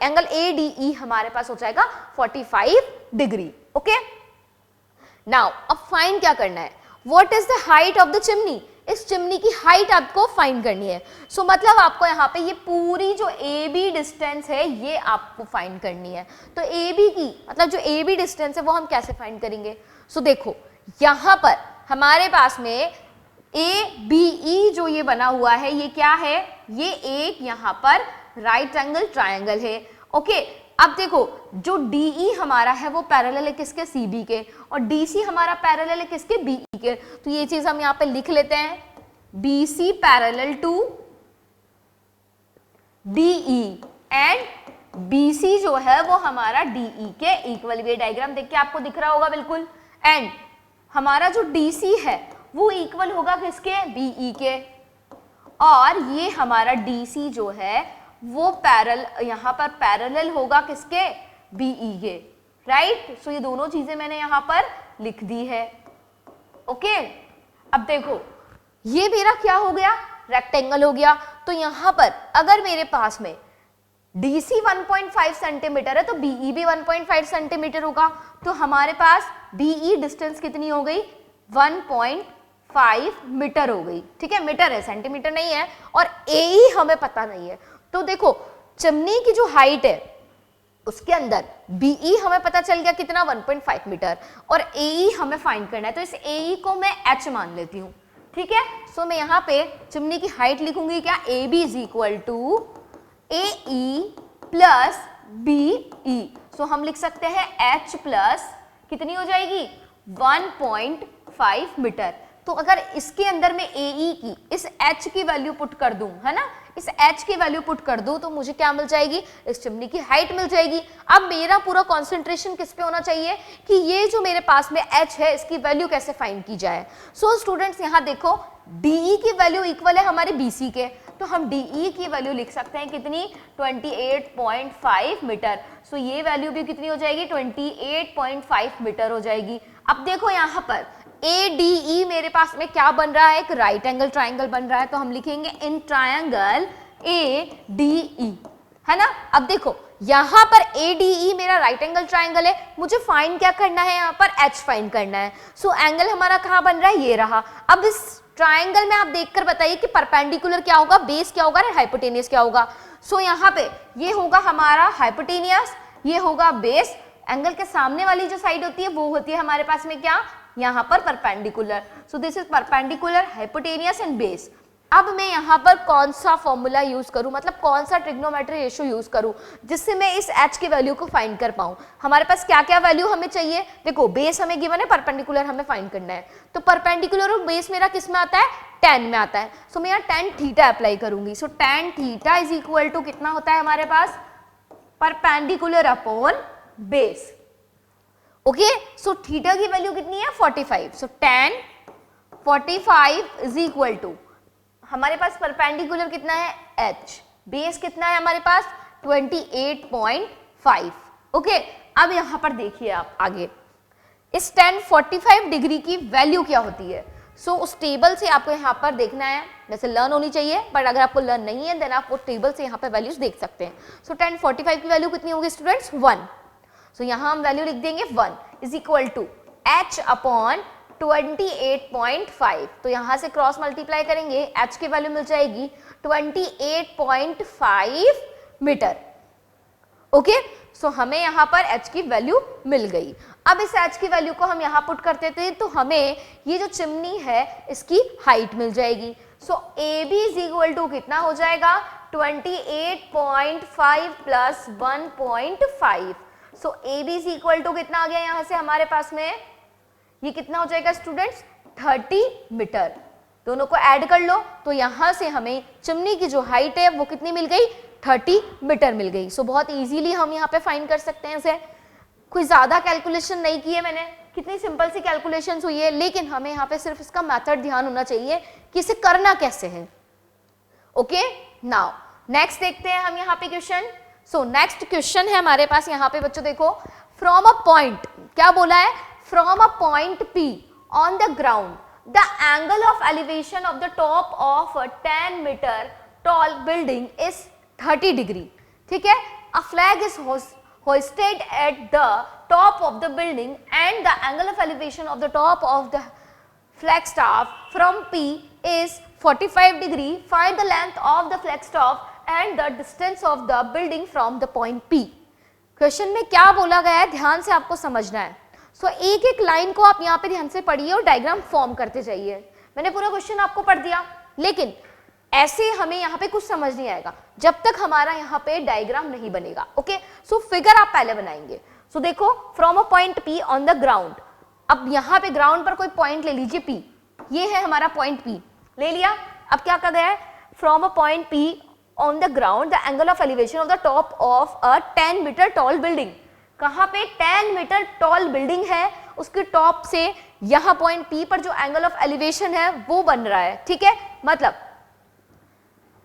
S1: एंगल ADE हमारे पास हो जाएगा 45 डिग्री। ओके, नाउ अब फाइंड क्या करना है, what is the height of the chimney, इस चिमनी की हाइट आपको फाइंड करनी है। सो मतलब आपको यहाँ पे ये पूरी जो AB डिस्टेंस है ये आपको फाइंड करनी है। तो AB की मतलब जो AB डिस्टेंस है वो हम कैसे फाइंड करेंगे। सो देखो यहाँ पर हमारे पास में ABE जो ये बना हुआ है, ये क्या है, ये एक यहाँ पर राइट एंगल ट्रायंगल है। ओके, अब देखो जो DE हमारा है वो पैरेलल है किसके, CB के, और DC हमारा पैरेलल है किसके, BE के। तो ये चीज हम यहाँ पे लिख लेते हैं, BC parallel to DE and BC जो है वो हमारा DE के इक्वल। ये डायग्राम देख के आपको दिख रहा होगा बिल्कुल। एंड हमारा जो DC है वो इक्वल होगा किसके, BE के, और ये हमारा DC जो है वो यहाँ पर पैरेलल होगा किसके, BE के, राइट। सो ये दोनों चीजें मैंने यहाँ पर लिख दी है। ओके, अब देखो ये मेरा क्या हो गया, रेक्टेंगल हो गया। तो यहाँ पर अगर मेरे पास में DC 1.5 सेंटीमीटर है तो BE भी 1.5 सेंटीमीटर होगा। तो हमारे पास BE डिस्टेंस कितनी हो गई, 1.5 मीटर हो गई, ठीक है, मीटर है, सेंटीमीटर नहीं है, और AE हमें पता नहीं है। तो देखो चिमनी की जो हाइट है उसके अंदर BE हमें पता चल गया कितना, 1.5 मीटर, और AE हमें फाइंड करना है। तो इस AE को मैं H मान लेती हूँ, ठीक है। सो मैं यहाँ पे चिमनी की हाइट लिखूंगी क्या, AB is equal to AE plus BE। So हम लिख सकते हैं H प्लस कितनी हो जाएगी, 1.5 मीटर। तो अगर इसके अंदर मैं AE की इस H की वैल्यू पुट कर दूं, है ना, इस H की वैल्यू पुट कर दूं तो मुझे क्या मिल जाएगी, इस चिमनी की हाइट मिल जाएगी। अब मेरा पूरा कंसंट्रेशन किस पे होना चाहिए कि ये जो मेरे पास में H है इसकी वैल्यू कैसे फाइंड की जाए। सो स्टूडेंट्स यहाँ देखो DE की वैल्यू इक्वल है हमारे BC के, तो हम DE की वैल्यू लिख सकते हैं कितनी, 28.5 मीटर। सो ये वैल्यू भी कितनी हो जाएगी, 28.5 मीटर हो जाएगी। अब देखो यहाँ पर ADE मेरे पास में क्या बन रहा है, एक राइट एंगल ट्राइंगल बन रहा है, तो हम लिखेंगे इन ट्राइंगल ADE, है ना। अब देखो यहाँ पर ADE मेरा राइट एंगल ट्राइंगल है, मुझे फाइंड क्या करना है, यहाँ पर H फाइंड करना है। सो एंगल हमारा कहाँ बन रहा है, ये रहा। अब इस ट्राइंगल में आप देखकर बताइए कि परपेंडिकुलर क्या होगा, बेस क्या होगा, हाइपोटेनियस क्या होगा। सो यहाँ पे ये होगा हमारा हाइपोटेनियस, ये होगा बेस। एंगल के सामने वाली जो साइड होती है वो होती है हमारे पास में क्या, यहाँ पर perpendicular. So this is perpendicular, hypotenuse and base. अब मैं यहाँ पर कौन सा फॉर्मूला यूज करूं, मतलब कौन सा ट्रिग्नोमेट्री रेशियो यूज करूं जिससे मैं इस H की वैल्यू को फाइंड कर पाऊं। हमारे पास क्या क्या वैल्यू हमें चाहिए, देखो बेस हमें गिवन है, परपेंडिकुलर हमें फाइंड करना है। तो परपेंडिकुलर और बेस मेरा किस में आता है, tan में आता है। सो मैं यहाँ tan थीटा अप्लाई करूंगी। So tan theta is equal to कितना होता है हमारे पास, perpendicular upon base. Okay, so theta की वैल्यू कितनी है, 45। So tan 45 is equal to हमारे पास परपेंडिकुलर कितना है H, बेस कितना है हमारे पास 28.5। ओके, अब यहां पर देखिए आप आगे इस tan 45 डिग्री की वैल्यू क्या होती है। सो उस टेबल से आपको यहाँ पर देखना है, वैसे लर्न होनी चाहिए, बट अगर आपको लर्न नहीं है देन आप वो टेबल से यहाँ पर वैल्यूज देख सकते हैं। सो tan 45 की वैल्यू कितनी होगी स्टूडेंट्स, 1। सो यहाँ हम वैल्यू लिख देंगे 1 is equal to H upon 28.5। तो यहां से क्रॉस मल्टीप्लाई करेंगे, H की वैल्यू मिल जाएगी 28.5 मीटर। ओके, सो हमें यहां पर H की वैल्यू मिल गई। अब इस H की वैल्यू को हम यहां पुट करते थे तो हमें ये जो चिमनी है इसकी हाइट मिल जाएगी। So AB is equal to कितना हो जाएगा, 28.5 plus 1.5। So AB is equal to कितना आ गया यहां से हमारे पास में, ये कितना हो जाएगा स्टूडेंट्स, 30 मीटर। दोनों को ऐड कर लो तो यहां से हमें चिमनी की जो हाइट है वो कितनी मिल गई, 30 मीटर मिल गई। सो बहुत इजीली हम यहाँ पे फाइंड कर सकते हैं इसे, कोई ज्यादा कैलकुलेशन नहीं की है मैंने, कितनी सिंपल सी कैलकुलेशंस हुई है, लेकिन हमें यहाँ पे सिर्फ इसका मेथड ध्यान होना चाहिए कि इसे करना कैसे है। ओके, नाउ नेक्स्ट देखते हैं हम यहाँ पे क्वेश्चन। सो नेक्स्ट क्वेश्चन है हमारे पास यहाँ पे बच्चों, देखो फ्रॉम अ पॉइंट, क्या बोला है, from a point P on the ground, the angle of elevation of the top of a 10 meter tall building is 30 degree. ठीक है, a flag is hoisted at the top of the building and the angle of elevation of the top of the flagstaff from P is 45 degree. Find the length of the flagstaff and the distance of the building from the point P. Question में क्या बोला गया है ध्यान से आपको समझना है। सो एक एक लाइन को आप यहाँ पे ध्यान से पढ़िए और डायग्राम फॉर्म करते जाइए। मैंने पूरा क्वेश्चन आपको पढ़ दिया, लेकिन ऐसे हमें यहाँ पे कुछ समझ नहीं आएगा जब तक हमारा यहाँ पे डायग्राम नहीं बनेगा। ओके, सो फिगर आप पहले बनाएंगे। सो देखो from a point P on the ground, अब यहाँ पे ग्राउंड पर कोई पॉइंट ले लीजिए P, ये है हमारा पॉइंट P, ले लिया। अब क्या कहा गया है, from a point P on the ground the angle of elevation of the top of a 10 metre tall building. कहां पे 10 मीटर टॉल बिल्डिंग है, उसके टॉप से यहां पॉइंट P पर जो एंगल ऑफ एलिवेशन है वो बन रहा है। ठीक है, मतलब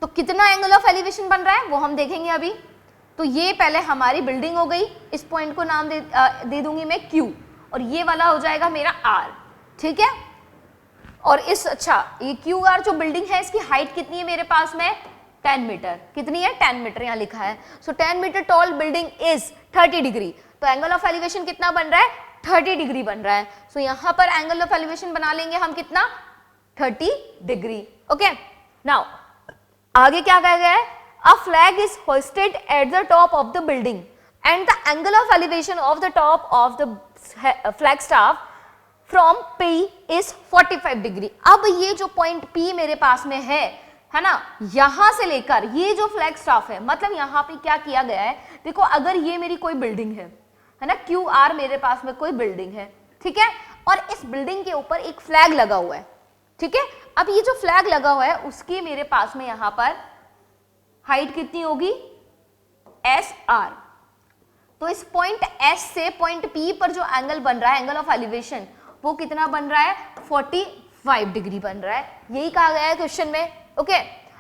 S1: तो कितना एंगल ऑफ एलिवेशन बन रहा है वो हम देखेंगे अभी। तो ये पहले हमारी बिल्डिंग हो गई, इस पॉइंट को नाम दे दूंगी मैं Q, और ये वाला हो जाएगा मेरा R। ठीक है, और इस अच्छा ये QR जो बिल्डिंग है इसकी हाइट कितनी है मेरे पास में, 10 मीटर। कितनी है, 10 मीटर यहाँ लिखा है। So 10 metre tall building is 30 degree, तो एंगल ऑफ एलिवेशन कितना बन रहा है, 30 डिग्री बन रहा है। सो यहाँ पर एंगल ऑफ एलिवेशन बना लेंगे हम कितना, 30 डिग्री। ओके, नाउ आगे क्या कहा गया है, a flag is hosted at the top of the building and the angle of elevation of the top of the flag staff from P is 45 degree. अब ये जो पॉइंट P मेरे पास में है ना, यहां से लेकर ये जो फ्लैग स्टाफ है, मतलब यहां पे क्या किया गया है, देखो अगर ये मेरी कोई बिल्डिंग है ना, QR मेरे पास में कोई बिल्डिंग है, ठीक है, और इस बिल्डिंग के ऊपर एक फ्लैग लगा हुआ है, ठीक है। अब ये जो फ्लैग लगा हुआ है उसकी मेरे पास में यहां पर हाइट कितनी होगी, एस आर। तो इस पॉइंट एस से पॉइंट पी पर जो एंगल बन रहा है, एंगल ऑफ एलिवेशन, वो कितना बन रहा है, 45 डिग्री बन रहा है। यही कहा गया है क्वेश्चन में। ओके,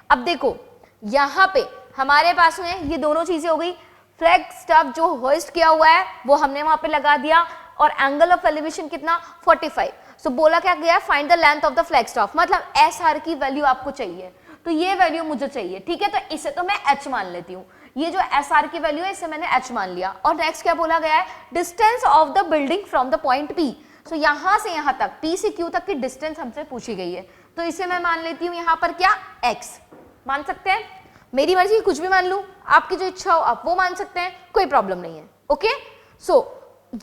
S1: अब देखो यहां पे हमारे पास में ये दोनों चीजें हो गई। फ्लैग स्टफ जो होइस्ट किया हुआ है वो हमने वहां पे लगा दिया, और एंगल ऑफ एलिवेशन कितना, 45। सो बोला क्या गया, find the length of the flag stuff, मतलब एस आर की वैल्यू आपको चाहिए, तो ये वैल्यू मुझे चाहिए। ठीक है, तो इसे तो मैं एच मान लेती हूँ, ये जो एस आर की वैल्यू है इसे मैंने एच मान लिया। और नेक्स्ट क्या बोला गया है, distance of the building from the point P. So यहां से यहां तक, पी से क्यू तक की डिस्टेंस हमसे पूछी गई है, तो इसे मैं मान लेती हूँ यहां पर क्या, एक्स। मान सकते हैं, मेरी मर्जी कुछ भी मान लूं, आपकी जो इच्छा हो आप वो मान सकते हैं, कोई प्रॉब्लम नहीं है। ओके, सो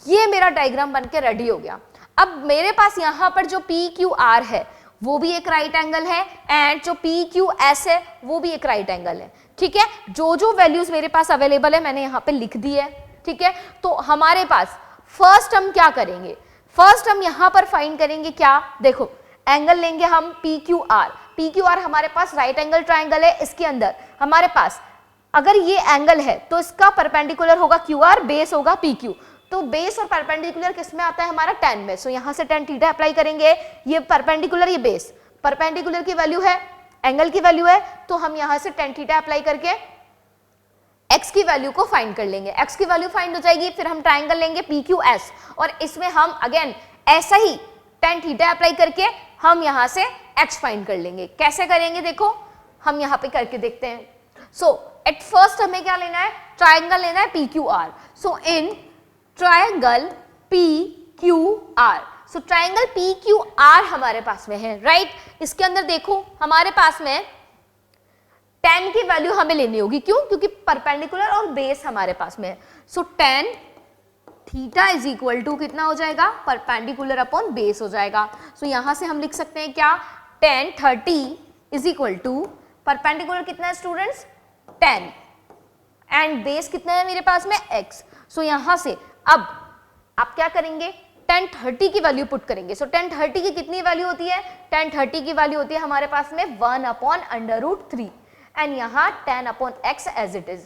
S1: ये मेरा डायग्राम बन के रेडी हो गया। अब मेरे पास यहां पर जो पी क्यू आर है वो भी एक राइट एंगल है, एंड जो पी क्यू एस है वो भी एक राइट एंगल है। ठीक है, जो जो वैल्यूज मेरे पास अवेलेबल है मैंने यहां पे लिख दी है। ठीक है, तो हमारे पास फर्स्ट हम क्या करेंगे, फर्स्ट हम यहां पर फाइंड करेंगे क्या, देखो एंगल लेंगे हम P Q R. P Q R हमारे पास राइट एंगल ट्राइंगल है, इसके अंदर हमारे पास अगर ये एंगल है तो इसका परपेंडिकुलर होगा क्यू आर, बेस होगा पी क्यू। तो बेस और परपेंडिकुलर किस में आता है, हमारा tan में। सो यहां से tan थीटा अप्लाई करेंगे, ये परपेंडिकुलर, ये बेस, परपेंडिकुलर की वैल्यू है, एंगल की वैल्यू है, तो हम यहां से tan थीटा अप्लाई करके x की वैल्यू को फाइंड कर लेंगे। x की वैल्यू फाइंड हो जाएगी, फिर हम ट्राइंगल लेंगे PQS, और इसमें हम अगेन ऐसा ही tan थीटा अप्लाई करके हम यहां से x फाइंड कर लेंगे। कैसे करेंगे देखो, हम यहां पे करके देखते हैं। सो एट फर्स्ट हमें क्या लेना है, ट्राइंगल लेना है PQR। So in triangle PQR, so triangle PQR हमारे पास में है, राइट। इसके अंदर देखो हमारे पास में tan की वैल्यू हमें लेनी होगी, क्यों, क्योंकि परपेंडिकुलर और बेस हमारे पास में है। So tan theta is equal to कितना हो जाएगा, परपेंडिकुलर अपॉन बेस हो जाएगा। सो यहां से हम लिख सकते हैं क्या, tan 30 is equal to perpendicular कितना है स्टूडेंट्स, 10, एंड बेस कितना है मेरे पास में, x। सो यहां से अब आप क्या करेंगे, tan 30 की वैल्यू पुट करेंगे। सो tan 30 की कितनी वैल्यू होती है, tan 30 की वैल्यू होती है हमारे पास में 1 अपॉन √3, एंड यहां 10 upon x as it is.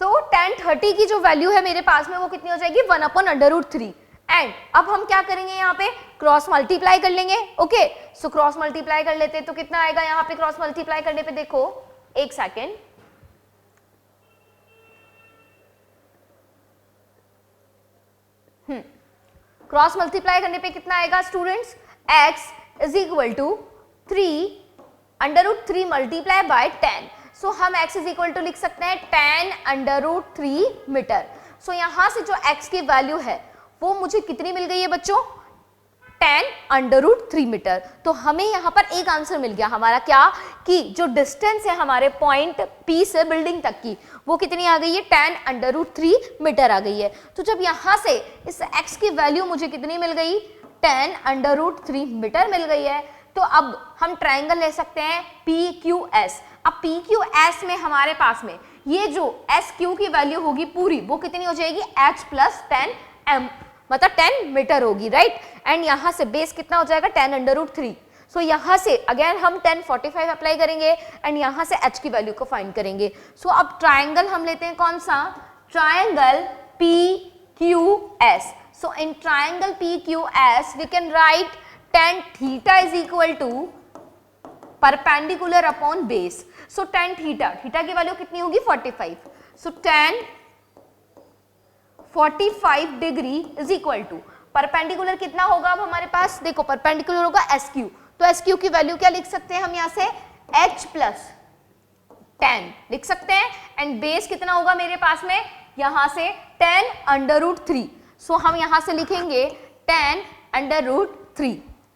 S1: So tan 30 की जो वैल्यू है मेरे पास में वो कितनी हो जाएगी, 1 अपॉन √3। एंड अब हम क्या करेंगे, यहाँ पे क्रॉस मल्टीप्लाई कर लेंगे। ओके, सो क्रॉस मल्टीप्लाई कर लेते हैं तो कितना आएगा, यहाँ पे क्रॉस मल्टीप्लाई करने पे देखो, एक सेकेंड, क्रॉस मल्टीप्लाई करने पे कितना आएगा students, x is equal to 3 multiply by 10। So हम x इज इक्वल टू लिख सकते हैं 10 मीटर। सो यहां से जो x की वैल्यू है वो मुझे कितनी मिल गई है बच्चों, 10 मीटर। तो हमें यहां पर एक आंसर मिल गया हमारा, क्या कि जो डिस्टेंस है हमारे पॉइंट P से बिल्डिंग तक की वो कितनी आ गई है, 10 मीटर आ गई है। तो जब यहां से इस x की वैल्यू मुझे कितनी मिल गई, 10 मीटर मिल गई है, तो अब हम ट्राइंगल ले सकते हैं PQS। अब PQS में हमारे पास में ये जो SQ की वैल्यू होगी पूरी वो कितनी हो जाएगी, h + 10m, मतलब 10 मीटर होगी, राइट। एंड यहां से बेस कितना हो जाएगा, 10 सो यहां से अगेन हम 1045 अप्लाई करेंगे एंड यहां से h की वैल्यू को फाइंड करेंगे। सो अब ट्राइंगल हम लेते हैं कौन सा, triangle PQS। So in triangle PQS we can write tan theta is equal to perpendicular upon base. So tan theta की वैल्यू कितनी होगी, 45। So tan 45 degree is equal to perpendicular कितना होगा, अब हमारे पास देखो परपेंडिकुलर होगा SQ, तो SQ की वैल्यू क्या लिख सकते हैं हम यहाँ से, h + 10 लिख सकते हैं, एंड बेस कितना होगा मेरे पास में, यहाँ से 10 सो हम यहाँ से लिखेंगे 10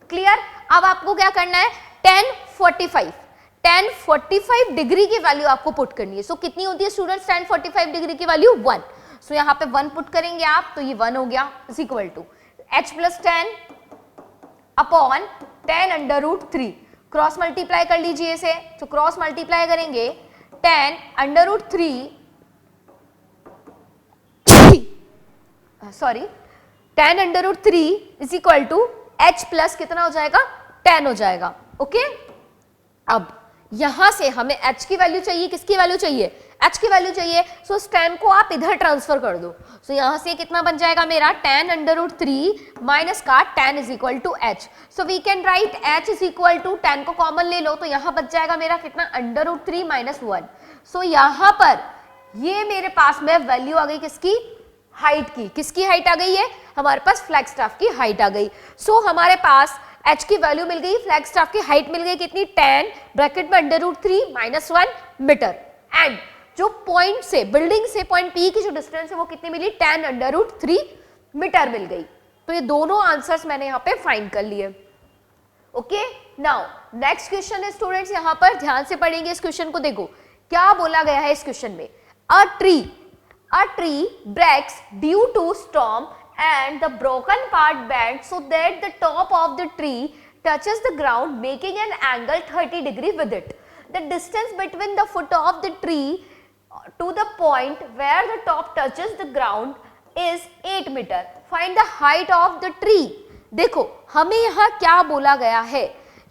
S1: क्लियर। अब आपको क्या करना है, 1045 डिग्री की वैल्यू आपको पुट करनी है। सो कितनी होती है स्टूडेंट्स, 1045 डिग्री की वैल्यू 1। सो यहाँ पे 1 पुट करेंगे आप, तो ये 1 हो गया, is equal to h + 10 upon 10 cross multiply कर लीजिए इसे, तो क्रॉस मल्टीप्लाई करेंगे 10 is equal to h plus कितना हो जाएगा 10 हो जाएगा। ओके, अब यहां से हमें h की वैल्यू चाहिए, किसकी वैल्यू चाहिए, h की वैल्यू चाहिए। सो इस 10 को आप इधर ट्रांसफर कर दो। सो यहां से कितना बन जाएगा मेरा 10 अंडर रूट 3 माइनस का 10 is equal to h। So we can write h is equal to 10 को कॉमन ले लो तो यहां बच जाएगा मेरा कितना अंडर रूट 3 माइनस 1। सो यहां पर ये मेरे पास में वैल्यू आ गई किसकी, हाइट की। किसकी हाइट आ गई है, हमारे पास फ्लैगस्टाफ की हाइट आ गई। सो हमारे पास h की वैल्यू मिल गई, फ्लैगस्टाफ की हाइट मिल गई कितनी 10 ब्रैकेट में under root 3 minus 1 metre. And जो पॉइंट से, बिल्डिंग से पॉइंट P की जो डिस्टेंस है वो कितनी मिली 10 अंडर रूट 3 मीटर मिल गई। तो ये दोनों आंसर्स मैंने यहाँ पे फाइंड कर लिए। ओके, नाउ नेक्स्ट क्वेश्चन है स्टूडेंट्स, यहाँ पर ध्यान से पढ़ेंगे इस क्वेश्चन को। देखो क्या बोला गया है इस क्वेश्चन में, a tree breaks due to storm and the broken part bends so that the top of the tree touches the ground making an angle 30 degree with it. The distance between the foot of the tree to the point where the top touches the ground is 8 meter. Find the height of the tree. देखो हमें यहाँ क्या बोला गया है,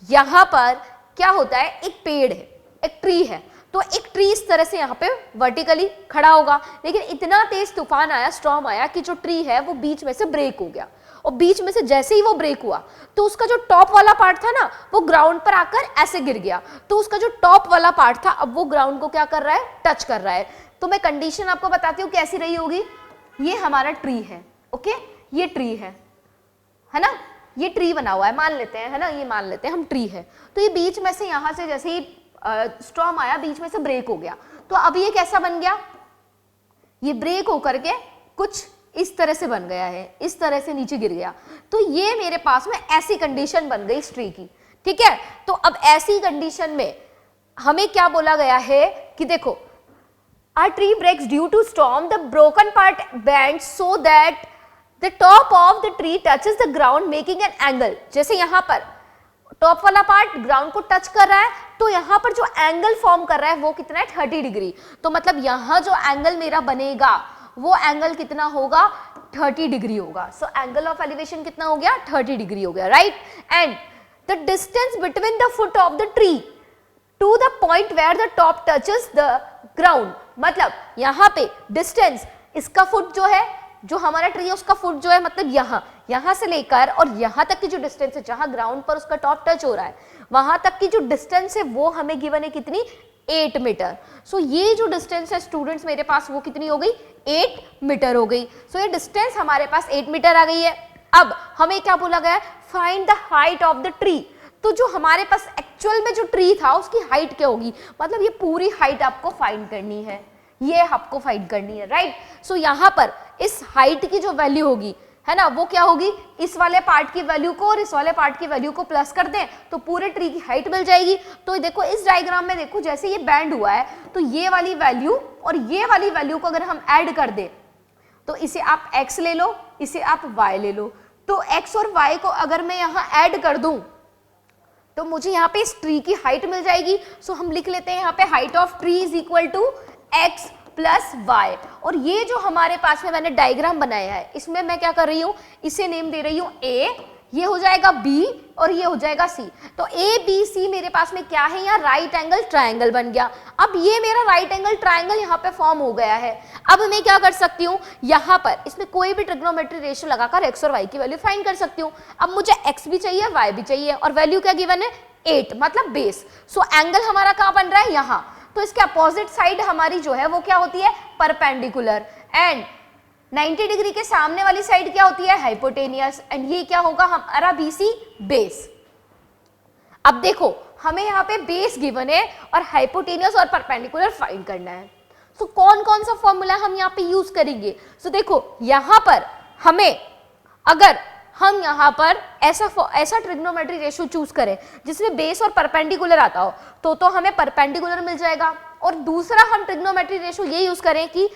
S1: यहाँ पर क्या होता है, एक पेड़ है, एक ट्री है, तो एक ट्री इस तरह से यहाँ पे वर्टिकली खड़ा होगा, लेकिन इतना तेज तूफान आया, स्टॉर्म आया कि जो ट्री है वो बीच में से ब्रेक हो गया। और बीच में से जैसे ही वो ब्रेक हुआ तो उसका जो टॉप वाला पार्ट था ना वो ग्राउंड पर आकर ऐसे गिर गया। तो उसका जो टॉप वाला पार्ट था अब वो ग्राउंड को क्या कर रहा है, टच कर रहा है। तो मैं कंडीशन आपको बताती हूँ कैसी रही होगी। ये हमारा ट्री है, ओके, ये ट्री है ना, ये ट्री बना हुआ है मान लेते हैं, है ना, ये मान लेते हैं हम ट्री है। तो ये बीच में से यहाँ से जैसे ही स्टॉर्म आया बीच में से ब्रेक हो गया, तो अब ये कैसा बन गया, ये ब्रेक होकर के कुछ इस तरह से बन गया है, इस तरह से नीचे गिर गया। तो ये मेरे पास में ऐसी कंडीशन बन गई इस ट्री की, ठीक है। तो अब ऐसी कंडीशन में हमें क्या बोला गया है कि देखो, a tree breaks due to storm, the broken part bends so that the top of the tree touches the ground making an angle। जैसे यहाँ पर टॉप वाला पार्ट ग्राउंड को टच कर रहा है तो यहाँ पर जो एंगल फॉर्म कर रहा है वो कितना है 30 डिग्री। तो मतलब यहाँ जो एंगल मेरा बनेगा वो एंगल कितना होगा 30 डिग्री होगा। सो एंगल ऑफ एलिवेशन कितना हो गया 30 डिग्री हो गया, right. And the distance between the foot of the tree to the point where the top touches the ground, मतलब यहाँ पे डिस्टेंस, इसका फुट जो है, जो हमारा ट्री है उसका फुट जो है, मतलब यहाँ से लेकर और यहाँ तक की जो डिस्टेंस है जहां ग्राउंड पर उसका टॉप टच हो रहा है वहां तक की जो डिस्टेंस है वो हमें गिवन है कितनी 8 मीटर। सो ये जो डिस्टेंस है स्टूडेंट्स मेरे पास वो कितनी हो गई 8 मीटर हो गई। सो ये डिस्टेंस हमारे पास 8 मीटर आ गई है। अब हमें क्या बोला गया है, find the height of the tree. तो जो हमारे पास एक्चुअल में जो ट्री था उसकी हाइट क्या होगी, मतलब ये पूरी हाइट आपको फाइंड करनी है, ये आपको फाइंड करनी है, राइट। सो यहाँ पर इस हाइट की जो वैल्यू होगी, है ना, वो क्या होगी, इस वाले पार्ट की वैल्यू को और इस वाले पार्ट की वैल्यू को प्लस कर दें तो पूरे ट्री की हाइट मिल जाएगी। तो देखो इस डायग्राम में देखो जैसे ये बैंड हुआ है तो ये वाली वैल्यू और ये वाली वैल्यू को अगर हम ऐड कर दें तो इसे आप x ले लो, इसे आप y ले लो। तो x और y को अगर मैं यहाँ ऐड कर दूं तो मुझे यहाँ पे इस ट्री की हाइट मिल जाएगी। सो हम लिख लेते हैं यहाँ पे height of tree is equal to x plus y। और ये जो हमारे पास में मैंने डायग्राम बनाया है इसमें मैं क्या कर रही हूँ, इसे नेम दे रही हूँ a, ये हो जाएगा b और ये हो जाएगा c। तो a b c मेरे पास में क्या है, यहाँ राइट एंगल ट्रायंगल बन गया। अब ये मेरा राइट एंगल ट्रायंगल यहाँ पे फॉर्म हो गया है। अब मैं क्या कर सकती हूँ, यहाँ पर इसमें कोई भी ट्रिग्नोमेट्री रेशियो लगाकर x और y की वैल्यू फाइंड कर सकती हूँ। अब मुझे x भी चाहिए y भी चाहिए और वैल्यू क्या गिवन है 8, मतलब बेस। सो एंगल हमारा कहाँ बन रहा है, यहाँ। तो इसके अपोजिट साइड हमारी जो है वो क्या होती है, परपेंडिकुलर। एंड 90 डिग्री के सामने वाली साइड क्या होती है, हाइपोटेनियस। एंड ये क्या होगा हमारा BC, बेस। अब देखो हमें यहाँ पे बेस गिवन है और हाइपोटेनियस और परपेंडिकुलर फाइंड करना है। सो कौन कौन सा फॉर्मूला हम यहाँ पे यूज करेंगे। सो देखो यहाँ पर हमें, अगर हम यहाँ पर ऐसा ट्रिग्नोमेट्री रेशियो चूज करें जिसमें बेस और परपेंडिकुलर आता हो तो हमें परपेंडिकुलर मिल जाएगा। और दूसरा हम ट्रिग्नोमेट्री रेशियो ये यूज करें कि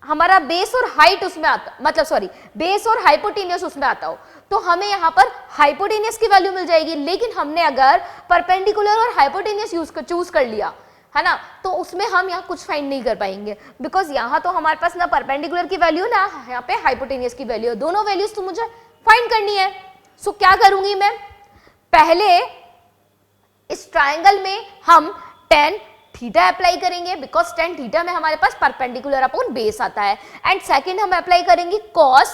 S1: हमारा बेस और हाइट उसमें आता, मतलब सॉरी बेस और हाइपोटेनियस उसमें आता हो तो हमें यहाँ पर हाइपोटेनियस की वैल्यू मिल जाएगी। लेकिन हमने अगर परपेंडिकुलर और हाइपोटेनियस चूज कर लिया, है ना, तो उसमें हम यहाँ कुछ फाइंड नहीं कर पाएंगे, बिकॉज यहाँ तो हमारे पास ना परपेंडिकुलर की वैल्यू ना यहाँ पे हाइपोटेनियस की वैल्यू, दोनों वैल्यूज तो मुझे फाइंड करनी है। सो क्या करूंगी मैं, पहले इस ट्राइंगल में हम tan थीटा अप्लाई करेंगे बिकॉज tan थीटा में हमारे पास परपेंडिकुलर अपॉन बेस आता है, एंड सेकंड हम अप्लाई करेंगे cos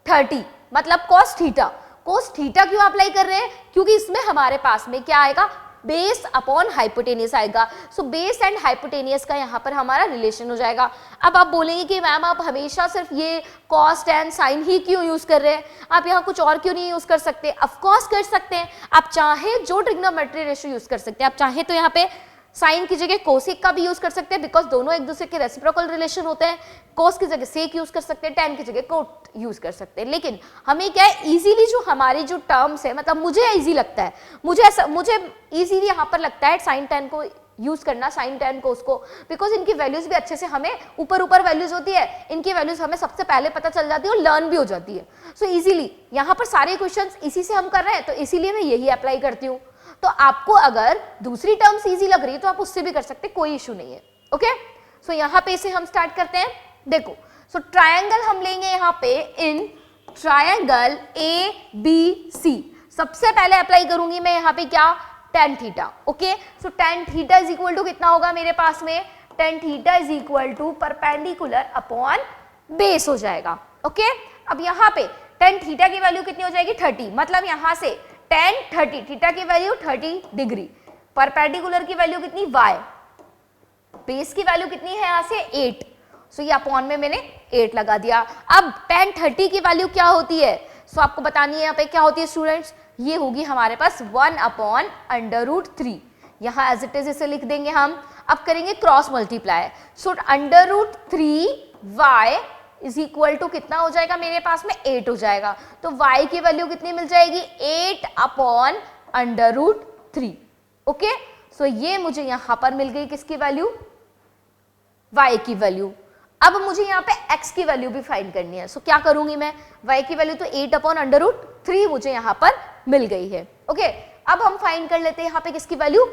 S1: 30 मतलब cos थीटा। cos थीटा क्यों अप्लाई कर रहे हैं? क्योंकि इसमें हमारे पास में क्या आएगा, बेस अपॉन हाइपोटेनियस आएगा। सो बेस एंड हाइपोटेनियस का यहाँ पर हमारा रिलेशन हो जाएगा। अब आप बोलेंगे कि मैम आप हमेशा सिर्फ ये cos tan sin ही क्यों यूज कर रहे हैं, आप यहाँ कुछ और क्यों नहीं यूज कर सकते? ऑफ कोर्स कर सकते हैं, आप चाहे जो ट्रिग्नोमेट्री रेशियो यूज कर सकते हैं। आप चाहे तो यहाँ पे साइन की जगह कोसेक का भी यूज कर सकते हैं बिकॉज दोनों एक दूसरे के रेसिप्रोकल रिलेशन होते हैं। कोस की जगह सेक यूज कर सकते हैं, tan की जगह कोट यूज कर सकते हैं। लेकिन हमें क्या है, इजीली जो हमारी जो टर्म्स है, मतलब मुझे इजी लगता है, मुझे इजीली यहाँ पर लगता है साइन tan को यूज करना, साइन tan कोस को, बिकॉज इनकी वैल्यूज भी अच्छे से हमें ऊपर वैल्यूज होती है, इनकी वैल्यूज हमें सबसे पहले पता चल जाती है और लर्न भी हो जाती है। सो इजीली यहाँ पर सारे क्वेश्चन इसी से हम कर रहे हैं, तो इसीलिए मैं यही अप्लाई करती हूँ। तो आपको अगर दूसरी टर्म्स इजी लग रही है तो आप उससे भी कर सकते हैं, कोई इशू नहीं है। ओके, सो यहाँ पे से हम स्टार्ट करते हैं। देखो, सो ट्रायंगल हम लेंगे यहाँ पे इन ट्रायंगल ABC। सबसे पहले अप्लाई करूंगी मैं यहाँ पे क्या, tan theta. Okay, so tan theta is equal to कितना होगा मेरे पास में, tan theta is equal to perpendicular upon base हो जाएगा। ओके, अब यहाँ पे tan थीटा की वैल्यू कितनी हो जाएगी, 30, मतलब यहाँ से tan 30, थीटा की वैल्यू 30 डिग्री, परपेंडिकुलर की वैल्यू कितनी y, बेस की वैल्यू कितनी है यहाँ से 8, सो ये अपॉन में मैंने 8 लगा दिया। अब tan 30 की वैल्यू क्या होती है, सो आपको बतानी है यहाँ पे क्या होती है स्टूडेंट्स, ये होगी हमारे पास 1/√3, यहाँ एज इट इज इसे लिख देंगे हम। अब करेंगे cross multiply, so √3y is equal to कितना हो जाएगा मेरे पास में 8 हो जाएगा। तो y की वैल्यू कितनी मिल जाएगी, 8/√3। ओके, सो ये मुझे यहां पर मिल गई किसकी वैल्यू, y की वैल्यू। अब मुझे यहाँ पे x की वैल्यू भी फाइंड करनी है, सो क्या करूंगी मैं, y की वैल्यू तो 8/√3 मुझे यहाँ पर मिल गई है। ओके, अब हम फाइंड कर लेते हैं यहाँ पे किसकी वैल्यू,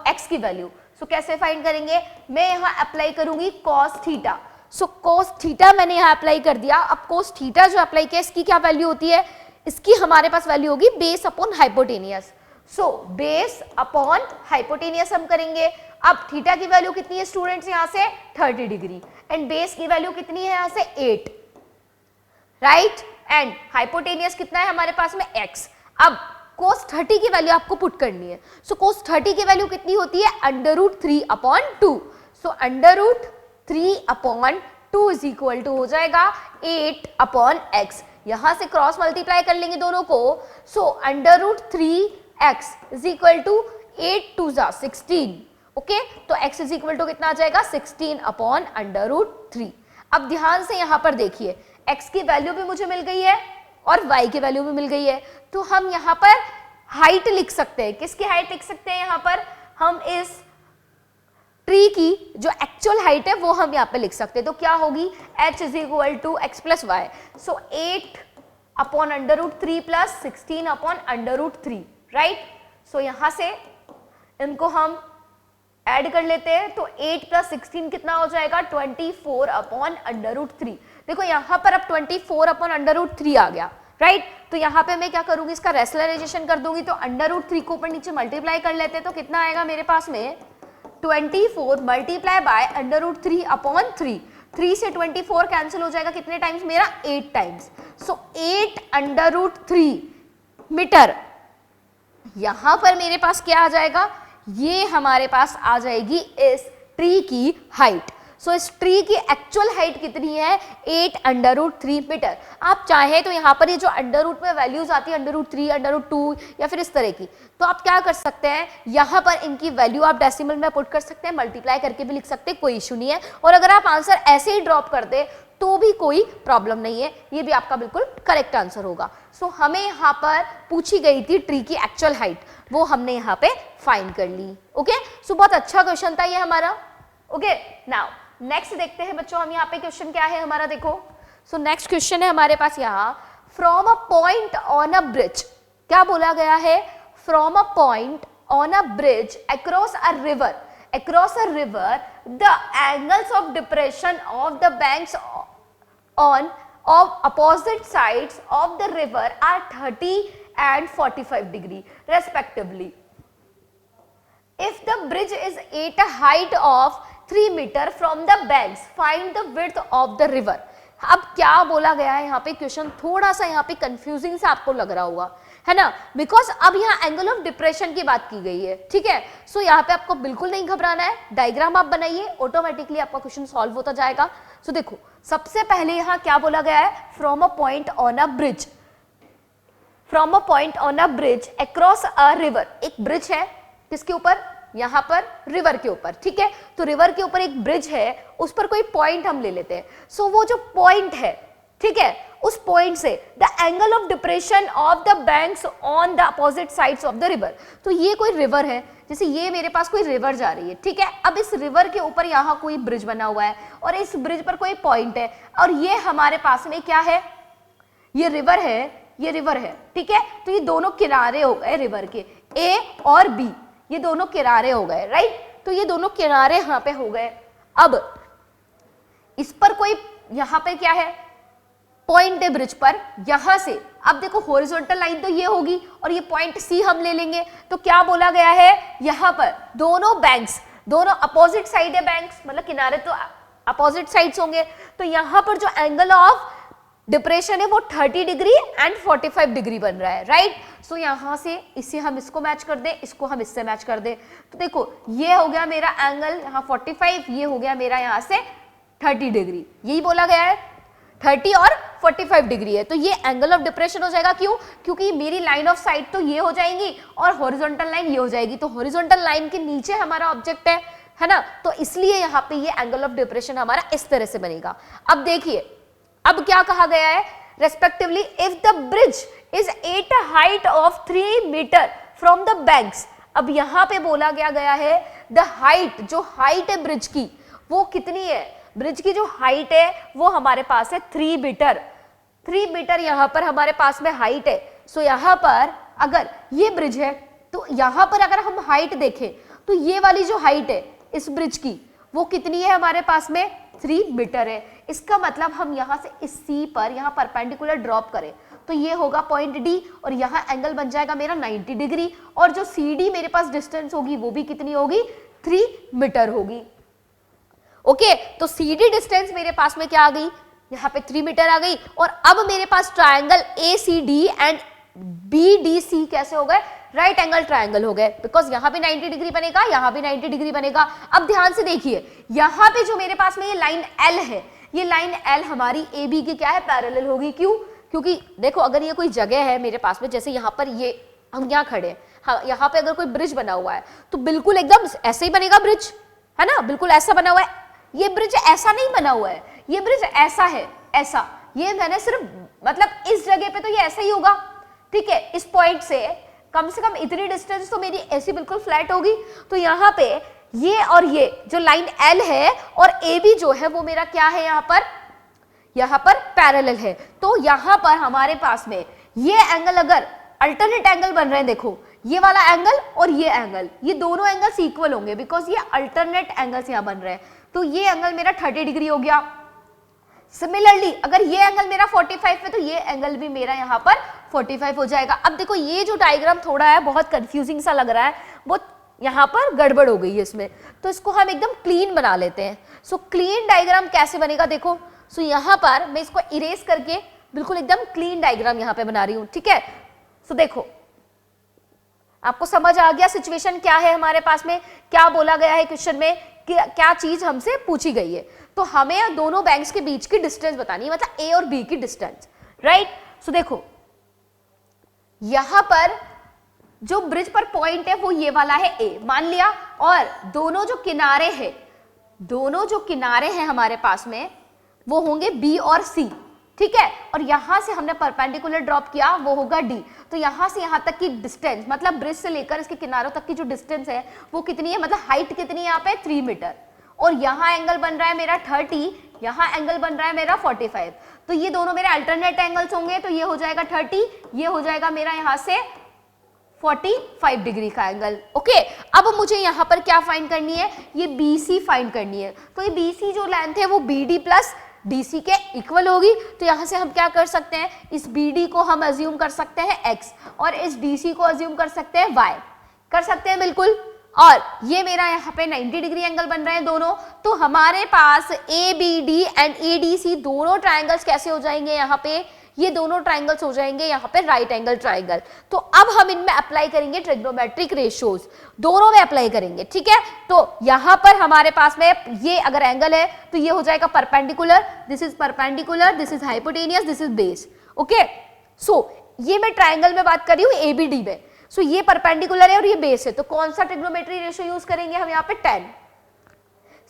S1: x की वैल्यू। सो कैसे फाइंड करेंगे, मैं यहाँ अप्लाई करूंगी cos थीटा। सो cos थीटा मैंने यहाँ अप्लाई कर दिया। अब cos थीटा जो अप्लाई किया इसकी क्या वैल्यू होती है, इसकी हमारे पास वैल्यू होगी base upon hypotenuse. So base upon hypotenuse हम करेंगे। अब थीटा की वैल्यू कितनी है स्टूडेंट्स यहाँ से 30 डिग्री, एंड बेस की वैल्यू कितनी है यहाँ से 8, राइट, एंड हाइपोटेनियस कितना है हमारे पास में x। अब cos 30 की वैल्यू आपको पुट करनी है। सो cos 30 की वैल्यू कितनी होती है, √3/2। सो √3/2 इज इक्वल टू हो जाएगा 8/x। यहां से क्रॉस मल्टीप्लाई कर लेंगे दोनों को। So √3x is equal to 8 2 16। Okay, तो x इज इक्वल टू कितना आ जाएगा 16/√3। अब ध्यान से यहां पर देखिए, x की वैल्यू भी मुझे मिल गई है और y की वैल्यू भी मिल गई है, तो हम यहाँ पर हाइट लिख सकते हैं। किसकी हाइट लिख सकते हैं, यहाँ पर हम इस ट्री की जो एक्चुअल हाइट है वो हम यहाँ पे लिख सकते हैं। तो क्या होगी, h is equal to x plus y, so 8/√3 plus 16/√3, right. So यहाँ से इनको हम ऐड कर लेते हैं, तो 8 प्लस 16 कितना हो जाएगा 24/√3। देखो यहाँ पर अब 24/√3 आ गया, राइट। तो यहाँ पे मैं क्या करूंगी, इसका रेशनलाइजेशन कर दूंगी, तो √3 को ऊपर नीचे मल्टीप्लाई कर लेते हैं, तो कितना आएगा मेरे पास में 24 मल्टीप्लाई बाय √3/3। 3 से 24 कैंसिल हो जाएगा, कितने टाइम्स मेरा 8 टाइम्स। सो 8/3 मीटर। यहां पर मेरे पास क्या आ जाएगा, ये हमारे पास आ जाएगी इस ट्री की हाइट। सो इस ट्री की एक्चुअल हाइट कितनी है 8/3 मीटर। आप चाहे तो यहाँ पर ये जो अंडर रूट में वैल्यूज आती है √3 √2 या फिर इस तरह की, तो आप क्या कर सकते हैं, यहाँ पर इनकी वैल्यू आप डेसिमल में पुट कर सकते हैं, मल्टीप्लाई करके भी लिख सकते हैं, कोई इशू नहीं है। और अगर आप आंसर ऐसे ही ड्रॉप कर दे तो भी कोई प्रॉब्लम नहीं है, ये भी आपका बिल्कुल करेक्ट आंसर होगा। सो हमें यहाँ पर पूछी गई थी ट्री की एक्चुअल हाइट, वो हमने यहाँ पे फाइंड कर ली। ओके, सो बहुत अच्छा क्वेश्चन था ये हमारा। ओके, नाउ नेक्स्ट देखते हैं बच्चों, हम यहाँ पे क्वेश्चन क्या है हमारा, देखो। सो नेक्स्ट क्वेश्चन है हमारे पास यहाँ, from a point on a bridge, क्या बोला गया है, from a point on a bridge across a river, the angles of depression of the banks on of opposite sides of the river are 30 and 45 degree respectively. If the bridge is at a height of 3 metre from the banks find the width of the river. अब क्या बोला गया है यहाँ पे, क्वेश्चन थोड़ा सा यहाँ पे कंफ्यूजिंग सा आपको लग रहा होगा, है ना, बिकॉज अब यहाँ एंगल ऑफ डिप्रेशन की बात की गई है, ठीक है। सो यहाँ पे आपको बिल्कुल नहीं घबराना है, डायग्राम आप बनाइए, ऑटोमेटिकली आपका क्वेश्चन सॉल्व होता जाएगा। सो देखो सबसे पहले यहाँ क्या बोला गया है, from a point on a bridge, from a point on a bridge across a river, एक ब्रिज है किसके ऊपर, यहां पर रिवर के ऊपर, ठीक है। तो रिवर के ऊपर एक ब्रिज है, उस पर कोई पॉइंट हम ले लेते हैं। सो वो जो पॉइंट है, ठीक है, उस पॉइंट से the angle of depression of the banks on the opposite sides of the river. तो ये कोई रिवर है, जैसे ये मेरे पास कोई रिवर जा रही है, ठीक है। अब इस रिवर के ऊपर यहाँ कोई ब्रिज बना हुआ है और इस ब्रिज पर कोई पॉइंट है और ये हमारे पास में क्या है, ये रिवर है, ये रिवर है, ठीक है। तो ये दोनों किनारे हो गए रिवर के, ए और बी, ये दोनों किनारे हो गए, राइट। तो ये दोनों किनारे यहां पे हो गए। अब इस पर कोई यहां पे क्या है, पॉइंट है ब्रिज पर, यहां से अब देखो हॉरिजॉन्टल लाइन तो ये होगी और ये पॉइंट सी हम ले लेंगे। तो क्या बोला गया है, यहां पर दोनों बैंक्स, दोनों अपोजिट साइड है बैंक्स, मतलब किनारे तो अपोजिट साइड्स होंगे। तो यहां पर जो एंगल ऑफ डिप्रेशन है वो 30 डिग्री एंड 45 डिग्री बन रहा है, राइट। सो यहां से इससे हम इसको मैच कर दें, इसको हम इससे मैच कर दें। तो देखो ये हो गया मेरा एंगल यहाँ 45, ये हो गया मेरा यहाँ से 30 डिग्री, यही बोला गया है, 30 और 45 डिग्री है। तो ये एंगल ऑफ डिप्रेशन हो जाएगा, क्यों, क्योंकि मेरी लाइन ऑफ साइट तो ये हो जाएंगी और हॉरिजॉन्टल लाइन ये हो जाएगी। तो हॉरिजॉन्टल लाइन के नीचे हमारा ऑब्जेक्ट है ना, तो इसलिए यहाँ पे ये एंगल ऑफ डिप्रेशन हमारा इस तरह से बनेगा। अब देखिए अब क्या कहा गया है, respectively if the bridge is at a height of 3 metre from the banks. अब यहां पे बोला गया है द हाइट, जो हाइट है ब्रिज की वो कितनी है, ब्रिज की जो हाइट है वो हमारे पास है 3 मीटर, 3 मीटर यहां पर हमारे पास में हाइट है। सो यहां पर अगर ये ब्रिज है तो यहां पर अगर हम हाइट देखें तो ये वाली जो हाइट है इस ब्रिज की वो कितनी है हमारे पास में, 3 मीटर है। इसका मतलब हम यहां से इस सी पर यहां परपेंडिकुलर ड्रॉप करें तो ये होगा पॉइंट डी और यहां एंगल बन जाएगा मेरा 90 डिग्री और जो सी डी मेरे पास डिस्टेंस होगी वो भी कितनी होगी, 3 मीटर होगी। ओके, तो सी डी डिस्टेंस मेरे पास में क्या आ गई, यहाँ पे 3 मीटर आ गई। और अब मेरे पास triangle A C D and B D C कैसे हो गए, राइट एंगल ट्राइंगल हो गए, बिकॉज यहां भी 90 डिग्री बनेगा, यहां भी 90 डिग्री बनेगा। अब ध्यान से देखिए यहां पे जो मेरे पास में ये लाइन एल है, ये लाइन एल हमारी ए बी की क्या है, पैरेलल होगी। क्यों, क्योंकि देखो अगर ये कोई जगह है मेरे पास में, जैसे यहाँ पर ये हम यहाँ खड़े हैं, हाँ यहाँ पे अगर कोई ब्रिज बना हुआ है तो बिल्कुल एकदम ऐसे ही बनेगा ब्रिज, है ना, बिल्कुल ऐसा बना हुआ है। ये ब्रिज ऐसा नहीं बना हुआ है, ये ब्रिज ऐसा है, ऐसा, ये मैंने सिर्फ मतलब इस जगह पे तो ये ऐसा ही होगा, ठीक है। इस पॉइंट से कम इतनी डिस्टेंस तो मेरी ऐसी बिल्कुल फ्लैट होगी। तो यहाँ पे ये और ये जो लाइन एल है और ए बी जो है वो मेरा क्या है, यहाँ पर पैरेलल है। तो यहाँ पर हमारे पास में ये एंगल अगर अल्टरनेट एंगल बन रहे हैं, देखो ये वाला एंगल और ये एंगल, ये दोनों एंगल्स इक्वल होंगे बिकॉज ये अल्टरनेट एंगल्स यहाँ बन रहे हैं। तो ये एंगल मेरा 30 डिग्री हो गया। सिमिलरली अगर ये एंगल मेरा 45 है तो ये एंगल भी मेरा यहाँ पर 45 हो जाएगा। अब देखो ये जो डायग्राम थोड़ा है बहुत कंफ्यूजिंग सा लग रहा है, वो यहाँ पर गड़बड़ हो गई है इसमें, तो इसको हम एकदम क्लीन बना लेते हैं। सो क्लीन डायग्राम कैसे बनेगा, देखो सो यहाँ पर मैं इसको इरेज करके बिल्कुल एकदम क्लीन डायग्राम यहाँ पे बना रही हूँ, ठीक है। सो देखो आपको समझ आ गया सिचुएशन क्या है, हमारे पास में क्या बोला गया है क्वेश्चन में, क्या चीज हमसे पूछी गई है। तो हमें दोनों बैंक्स के बीच की डिस्टेंस बतानी है, मतलब ए और बी की डिस्टेंस, राइट। सो देखो यहां पर जो ब्रिज पर पॉइंट है वो ये वाला है ए, मान लिया, और दोनों जो किनारे हैं हमारे पास में वो होंगे बी और सी, ठीक है। और यहां से हमने परपेंडिकुलर ड्रॉप किया वो होगा डी। तो यहां से यहां तक की डिस्टेंस, मतलब ब्रिज से लेकर इसके किनारों तक की जो डिस्टेंस है वो कितनी है, मतलब हाइट कितनी है यहाँ पे, 3 मीटर। और यहाँ एंगल बन रहा है मेरा 30, यहाँ एंगल बन रहा है मेरा 45। तो ये दोनों मेरे अल्टरनेट एंगल्स होंगे, तो ये हो जाएगा 30, ये हो जाएगा मेरा यहाँ से 45 डिग्री का एंगल। ओके, अब मुझे यहाँ पर क्या फाइंड करनी है, ये BC फाइंड करनी है। तो ये BC जो लेंथ है वो BD प्लस DC के इक्वल होगी। तो यहाँ से हम क्या कर सकते हैं, इस BD को हम अज्यूम कर सकते हैं X और इस DC को अज्यूम कर सकते हैं Y, कर सकते हैं बिल्कुल। और ये मेरा यहाँ पे 90 डिग्री एंगल बन रहे हैं दोनों, तो हमारे पास ABD एंड ADC दोनों ट्राइंगल्स कैसे हो जाएंगे, यहाँ पे ये दोनों ट्राइंगल्स हो जाएंगे यहाँ पे राइट एंगल ट्राइंगल। तो अब हम इनमें अप्लाई करेंगे ट्रिग्नोमेट्रिक रेशियोज, दोनों में अप्लाई करेंगे, ठीक है। तो यहाँ पर हमारे पास में ये अगर एंगल है तो ये हो जाएगा perpendicular, this is perpendicular, this is hypotenuse, this is base, okay. So ये मैं ट्राइंगल में बात कर रही हूँ ABD में। सो ये परपेंडिकुलर है और ये बेस है, तो कौन सा ट्रिग्नोमेट्री रेशियो यूज करेंगे हम यहाँ पे 10।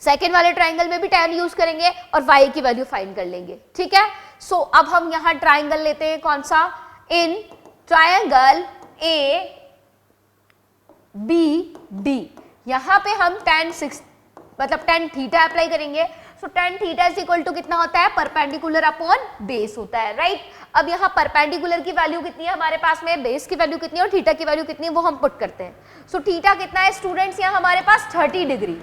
S1: सेकेंड वाले ट्राइंगल में भी 10 यूज करेंगे और y की वैल्यू फाइंड कर लेंगे, ठीक है। सो अब हम यहाँ ट्राइंगल लेते हैं, कौन सा, इन ट्राइंगल ABD, यहाँ पे हम tan थीटा अप्लाई करेंगे। So tan theta is equal to कितना होता है, परपेंडिकुलर अपॉन बेस होता है, राइट। अब यहाँ परपेंडिकुलर की वैल्यू कितनी है हमारे पास में, बेस की वैल्यू कितनी है और थीटा की वैल्यू कितनी है वो हम पुट करते हैं। सो थीटा कितना है स्टूडेंट्स यहाँ हमारे पास 30 डिग्री,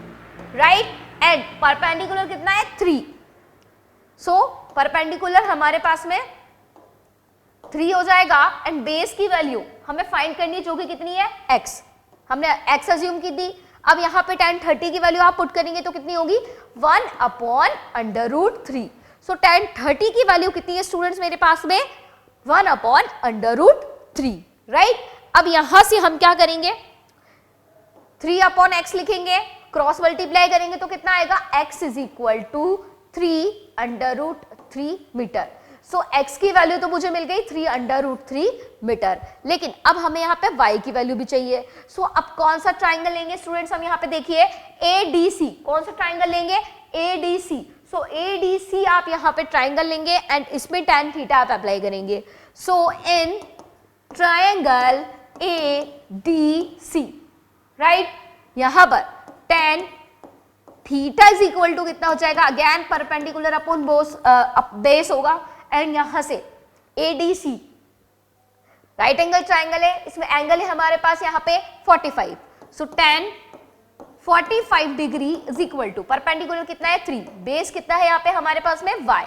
S1: राइट, एंड परपेंडिकुलर कितना है 3। सो परपेंडिकुलर हमारे पास में 3 हो जाएगा एंड बेस की वैल्यू हमें फाइंड करनी है जो कि कितनी है x, हमने x अज्यूम की थी। अब यहाँ पे tan 30 की वैल्यू आप पुट करेंगे तो कितनी होगी 1/√3। सो tan 30 की वैल्यू कितनी है स्टूडेंट्स मेरे पास में 1/√3, राइट। अब यहां से हम क्या करेंगे 3/x लिखेंगे, क्रॉस मल्टीप्लाई करेंगे तो कितना आएगा x is equal to 3/√3 metre. So x की वैल्यू तो मुझे मिल गई 3/√3 मीटर, लेकिन अब हमें यहाँ पे y की वैल्यू भी चाहिए। सो अब कौन सा ट्राइंगल लेंगे स्टूडेंट्स हम यहाँ पे देखिए ADC, कौन सा ट्राइंगल लेंगे ADC। सो ADC आप यहाँ पे ट्राइंगल लेंगे एंड इसमें tan थीटा आप अप्लाई करेंगे। So in triangle ADC, right, यहाँ पर tan theta is equal to कितना हो जाएगा, अगेन परपेंडिकुलर अपॉन बेस होगा एंड यहां से ADC राइट एंगल ट्राइंगल है, इसमें एंगल है हमारे पास यहाँ पे 45। So tan 45 degree is equal to perpendicular कितना है 3, बेस कितना है यहाँ पे हमारे पास में y।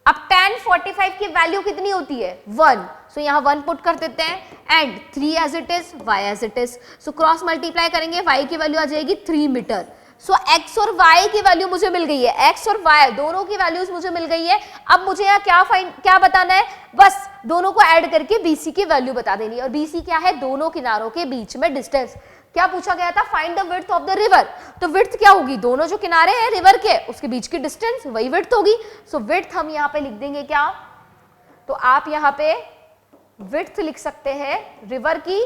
S1: अब tan 45 की वैल्यू कितनी होती है 1, सो यहाँ 1 पुट कर देते हैं and 3 as it is, y as it is. So cross multiply करेंगे, y की वैल्यू आ जाएगी 3 मीटर। सो x और y की वैल्यू मुझे मिल गई है, x और y दोनों की वैल्यूज मुझे मिल गई है। अब मुझे यहाँ क्या बताना है, बस दोनों को ऐड करके BC की वैल्यू बता देनी है। और BC क्या है, दोनों किनारों के बीच में डिस्टेंस। क्या पूछा गया था, find the width of the river. तो विड्थ क्या होगी, दोनों जो किनारे हैं रिवर के उसके बीच की डिस्टेंस, वही विड्थ होगी। सो विड्थ हम यहाँ पे लिख देंगे क्या, तो आप यहाँ पे विड्थ लिख सकते हैं रिवर की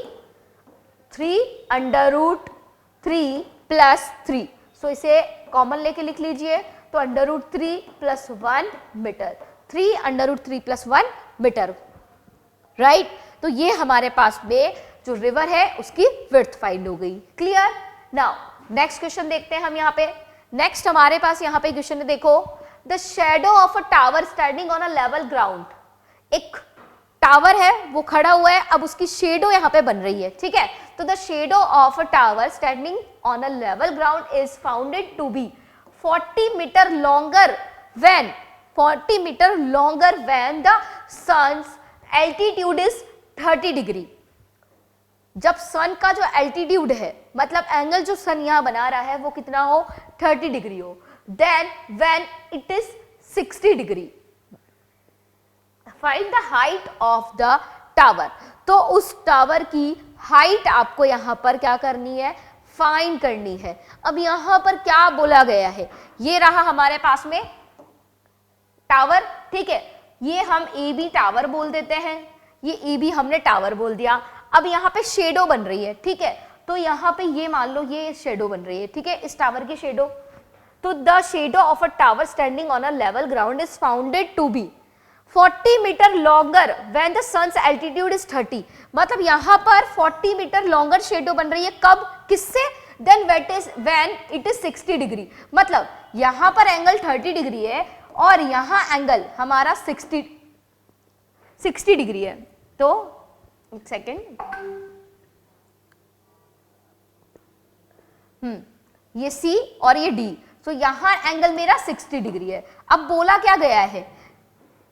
S1: 3/√3 प्लस 3। सो इसे कॉमन लेके लिख लीजिए, तो √3 + 1 मीटर, 3/√3 + 1 मीटर, राइट। तो ये हमारे पास में जो रिवर है उसकी विड्थ फाइंड हो गई, क्लियर। नाउ नेक्स्ट क्वेश्चन देखते हैं हम यहाँ पे। नेक्स्ट हमारे पास यहाँ पे क्वेश्चन है, देखो, the shadow of a tower standing on a level ground. एक टावर है वो खड़ा हुआ है, अब उसकी शेडो यहाँ पे बन रही है, ठीक है। तो the shadow of a tower standing on a level ground is founded to be 40 metre longer when the sun's altitude is 30 degree. जब सन का जो एल्टीट्यूड है, मतलब एंगल जो सन यहाँ बना रहा है वो कितना हो 30 डिग्री हो, then when it is 60 degree. Find the height of the tower. तो उस टावर की हाइट आपको यहां पर क्या करनी है, फाइंड करनी है। अब यहां पर क्या बोला गया है, ये रहा हमारे पास में टावर, ठीक है, ये हम AB टावर बोल देते हैं, ये AB हमने टावर बोल दिया। अब यहाँ पे शेडो बन रही है, ठीक है, तो यहाँ पे ये मान लो ये शेडो बन रही है, ठीक है, इस टावर की शेडो। तो the shadow of a tower standing on a level ground is founded to be 40 metre longer when the sun's altitude is 30। मतलब यहाँ पर 40 मीटर लॉन्गर शेडो बन रही है, कब, किससे, then when it is 60 degree. मतलब यहाँ पर एंगल 30 डिग्री है और यहाँ एंगल हमारा 60 डिग्री है। तो एक सेकेंड, ये C और ये D, तो यहां एंगल मेरा 60 डिग्री है। अब बोला क्या गया है,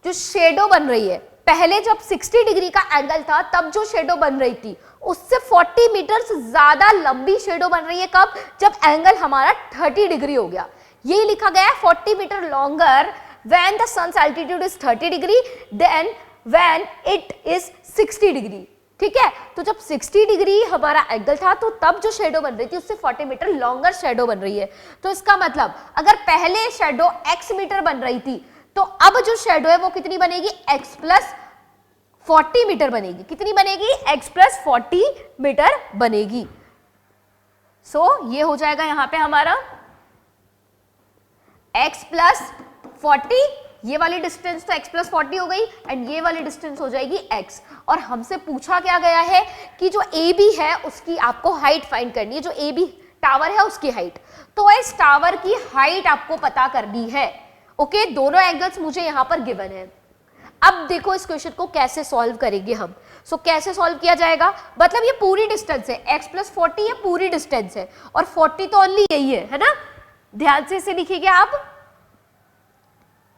S1: जो शेडो बन रही है पहले जब 60 डिग्री का एंगल था तब जो शेडो बन रही थी उससे 40 मीटर ज्यादा लंबी शेडो बन रही है कब, जब एंगल हमारा 30 डिग्री हो गया। यही लिखा गया है 40 metre longer when the sun's altitude is 30 degree then when it is 60 degree. ठीक है, तो जब 60 डिग्री हमारा एंगल था तो तब जो शेडो बन रही थी उससे 40 मीटर लॉन्गर शेडो बन रही है। तो इसका मतलब अगर पहले शेडो x मीटर बन रही थी तो अब जो शेडो है वो कितनी बनेगी, x प्लस 40 मीटर बनेगी। कितनी बनेगी, x प्लस 40 मीटर बनेगी। ये हो जाएगा यहां पे हमारा x प्लस 40, ये वाली डिस्टेंस तो x प्लस 40 हो गई एंड ये वाली डिस्टेंस हो जाएगी x। और हमसे पूछा क्या गया है कि जो AB है उसकी आपको हाइट फाइंड करनी है, जो AB टावर है उसकी हाइट। तो इस टावर की हाइट आपको पता करनी है। ओके, दोनों एंगल्स मुझे यहां पर गिवन है। अब देखो इस क्वेश्चन को कैसे सॉल्व करेंगे हम। कैसे सॉल्व किया जाएगा, मतलब ये पूरी डिस्टेंस है, x प्लस 40 ये पूरी डिस्टेंस है और 40 तो ओनली यही है ना। ध्यान से इसे लिखिएगा आप,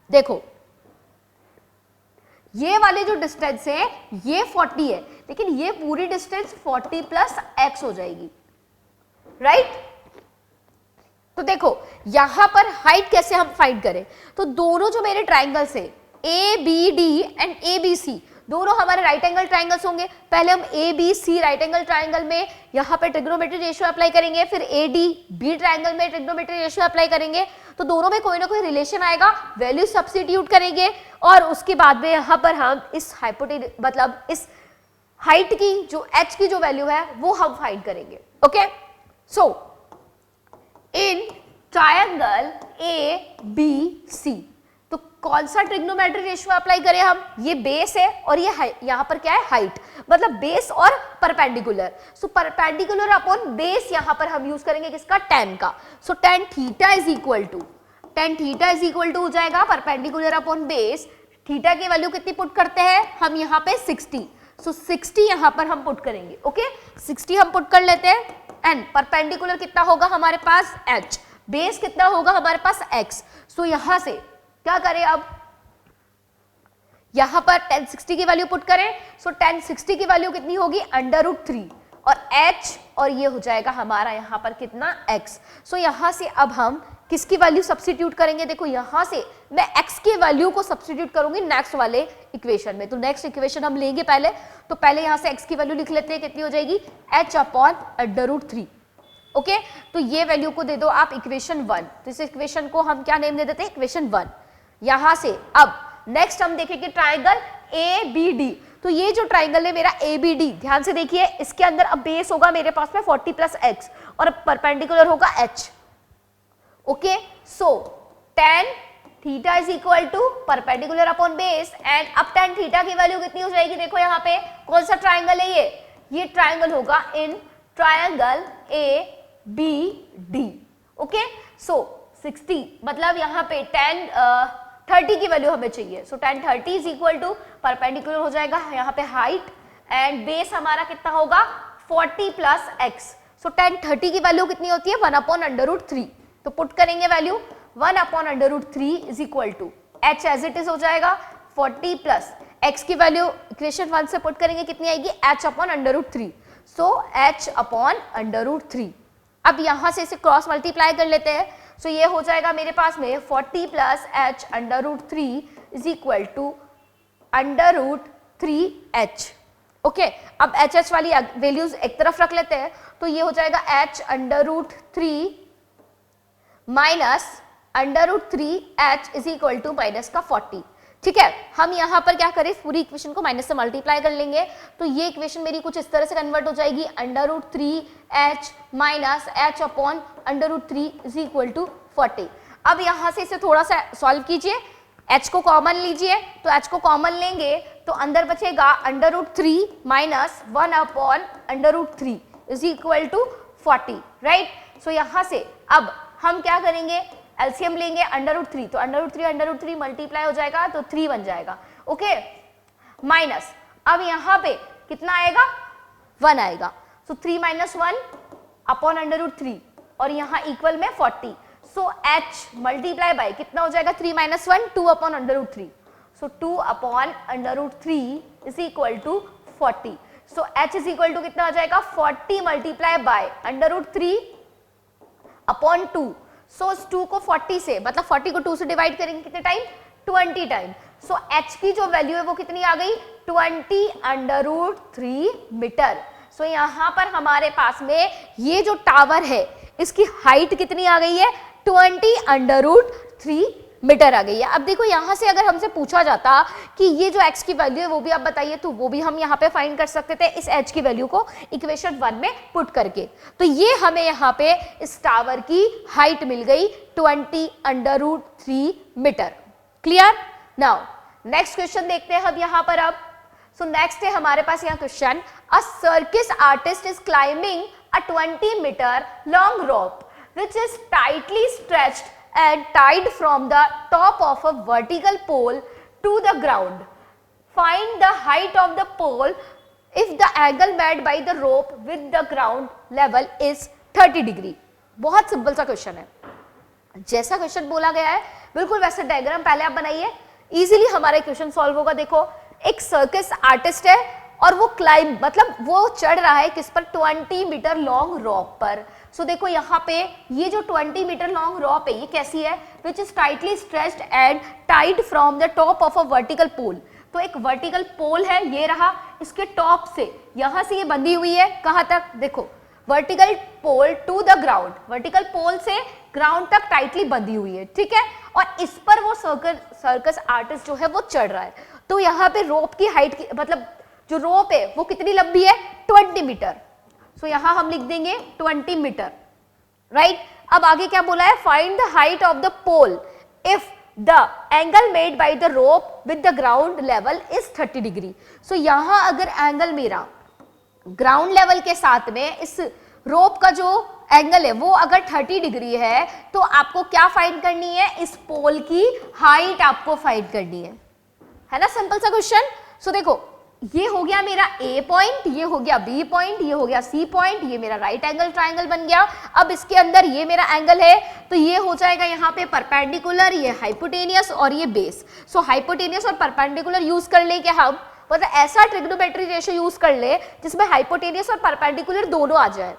S1: देखो ये वाले जो डिस्टेंस है ये 40 है, लेकिन ये पूरी डिस्टेंस 40 प्लस x हो जाएगी, राइट। तो देखो यहां पर हाइट कैसे हम फाइंड करें, तो दोनों जो मेरे ट्राइंगल्स है ABD एंड ABC दोनों हमारे राइट एंगल ट्राइंगल्स होंगे। पहले हम ABC राइट एंगल ट्राइंगल में यहाँ पे ट्रिग्नोमेट्री रेशियो अप्लाई करेंगे, फिर ADB ट्राइंगल में ट्रिग्नोमेट्री रेशियो अप्लाई करेंगे। तो दोनों में कोई ना कोई रिलेशन आएगा, वैल्यू सब्स्टिट्यूट करेंगे और उसके बाद में यहाँ पर हम इस हाइपोटेन्यूज मतलब इस हाइट की जो h की जो वैल्यू है वो हम फाइंड करेंगे। Okay, so in triangle ABC तो कौन सा ट्रिग्नोमेट्री रेशियो अप्लाई करें हम, ये बेस है और ये यहां पर क्या है हाइट, मतलब बेस और परपेंडिकुलर। परपेंडिकुलर अपॉन बेस यहां पर हम यूज करेंगे किसका, tan का। tan theta is equal to हो जाएगा परपेंडिकुलर अपॉन बेस। थीटा की वैल्यू कितनी पुट करते हैं हम यहाँ पे 60। 60 यहां पर हम पुट करेंगे। ओके, 60 हम पुट कर लेते हैं एंड परपेंडिकुलर कितना होगा हमारे पास h, बेस कितना होगा हमारे पास x। यहां से क्या करें, अब यहां पर tan 60 की वैल्यू पुट करें। tan 60 की वैल्यू कितनी होगी, √3 और h और ये हो जाएगा हमारा यहां पर कितना x। यहां से अब हम किसकी वैल्यू सब्स्टिट्यूट करेंगे, देखो यहां से मैं x की वैल्यू को सब्स्टिट्यूट करूंगी नेक्स्ट वाले इक्वेशन में। तो नेक्स्ट इक्वेशन हम लेंगे पहले, तो पहले यहां से x की वैल्यू लिख लेते हैं, कितनी हो जाएगी h अपॉन √3। ओके, तो ये वैल्यू को दे दो आप इक्वेशन 1। तो इस इक्वेशन को हम क्या नेम दे देते हैं, इक्वेशन 1। यहां से अब नेक्स्ट हम देखेंगे ट्राइंगल ABD। तो ये जो ट्राइंगल है मेरा ABD, ध्यान से देखिए, इसके अंदर अब बेस होगा मेरे पास में 40 प्लस x और परपेंडिकुलर होगा h। Okay, tan theta is equal to perpendicular upon base and अब tan थीटा की वैल्यू कितनी हो जाएगी, देखो यहाँ पे कौन सा ट्राइंगल है ये ट्राइंगल होगा इन ट्राइंगल ABD। ओके, 60 मतलब यहाँ पे tan 30 की वैल्यू हमें चाहिए। tan 30 is equal to perpendicular हो जाएगा यहाँ पे हाइट एंड बेस हमारा कितना होगा 40 प्लस x। tan 30 की वैल्यू कितनी होती है 1 अपॉन √3। तो पुट करेंगे value 1 upon √3 is equal to h as it is हो जाएगा 40 प्लस x की वैल्यू इक्वेशन 1 से पुट करेंगे कितनी आएगी h अपॉन √3। h upon √3। अब यहां से इसे क्रॉस मल्टीप्लाई कर लेते हैं। ये हो जाएगा मेरे पास में 40 plus h √3 is equal to √3h। Okay, अब h वाली वैल्यूज एक तरफ रख लेते हैं। तो ये हो जाएगा h √3 minus √3h is equal to minus का 40। ठीक है, हम यहां पर क्या करें, पूरी इक्वेशन को माइनस से मल्टीप्लाई कर लेंगे। तो ये इक्वेशन मेरी कुछ इस तरह से कन्वर्ट हो जाएगी √3h minus h upon √3 is equal to 40। अब यहां से इसे थोड़ा सा सॉल्व कीजिए, h को कॉमन लीजिए। तो h को कॉमन लेंगे तो अंदर बचेगा √3 minus 1 upon √3 is equal to 40, right. यहां से अब हम क्या करेंगे, एलसीएम लेंगे √3। तो √3 मल्टीप्लाई हो जाएगा तो 3 बन जाएगा। ओके, माइनस अब यहां पे कितना आएगा 1 आएगा। 3 माइनस 1 अपॉन √3 और यहां इक्वल में 40। h मल्टीप्लाई बाय कितना हो जाएगा 3 minus 1 2 upon √3। So 2 upon √3 is equal to 40. So h is equal to कितना आ जाएगा 40 मल्टीप्लाई बाय √3 अपॉन 2. सो इस 2 को 40 से मतलब 40 को 2 से डिवाइड करेंगे कितने टाइम 20 टाइम. सो h की जो वैल्यू है वो कितनी आ गई 20 √3 मीटर. सो यहाँ पर हमारे पास में ये जो टावर है इसकी हाइट कितनी आ गई है 20 √3 मीटर आ गई है. अब देखो यहाँ से अगर हमसे पूछा जाता कि ये जो x की वैल्यू है वो भी आप बताइए, तो वो भी हम यहाँ पे फाइंड कर सकते थे इस h की वैल्यू को इक्वेशन 1 में पुट करके. तो ये हमें यहाँ पे इस टावर की हाइट मिल गई 20 √3 metre. Clear. Now next question देखते हैं हम यहाँ पर. अब सो नेक्स्ट है हमारे पास यहाँ question, a circus artist is climbing a 20 metre long rope which is tightly stretched and tied from the top of a vertical pole to the ground. Find the height of the pole if the angle made by the rope with the ground level is 30 degree. बहुत सिंपल सा क्वेश्चन है. जैसा क्वेश्चन बोला गया है बिल्कुल वैसे डायग्राम पहले आप बनाइए, इजीली हमारा क्वेश्चन सॉल्व होगा. देखो एक सर्कस आर्टिस्ट है और वो क्लाइंब मतलब वो चढ़ रहा है किस पर 20 मीटर लॉन्ग रॉप पर. सो देखो यहाँ पे ये जो 20 मीटर लॉन्ग रॉप है ये कैसी है, which is tightly stretched and tied from the top of a vertical pole. तो एक वर्टिकल पोल है ये रहा, इसके टॉप से यहां से ये बंधी हुई है कहां तक, देखो vertical pole to the ground, vertical pole से ग्राउंड तक टाइटली बंधी हुई है. ठीक है. और इस पर वो सर्कस आर्टिस्ट जो है वो चढ़ रहा है. तो यहाँ पे रोप की हाइट मतलब जो रोप है वो कितनी लंबी है 20 मीटर. सो यहां हम लिख देंगे 20 मीटर. राइट. अब आगे क्या बोला है, find the height of the pole if the angle made by the rope with the ground level is 30 degree. So यहां अगर एंगल मेरा ग्राउंड लेवल के साथ में इस रोप का जो एंगल है वो अगर 30 डिग्री है तो आपको क्या फाइंड करनी है, इस पोल की हाइट आपको फाइंड करनी है ना. सिंपल सा क्वेश्चन. सो देखो ये हो गया मेरा A पॉइंट, ये हो गया B पॉइंट, ये हो गया C पॉइंट, ये मेरा राइट एंगल ट्राइंगल बन गया. अब इसके अंदर ये मेरा एंगल है तो ये हो जाएगा यहाँ पे परपेंडिकुलर, ये हाइपोटेनियस और ये बेस. सो हाइपोटेनियस और परपेंडिकुलर यूज कर ले क्या हम, मतलब ऐसा ट्रिग्नोमेट्री रेशियो यूज कर ले जिसमें हाइपोटेनियस और परपेंडिकुलर दोनों आ जाए.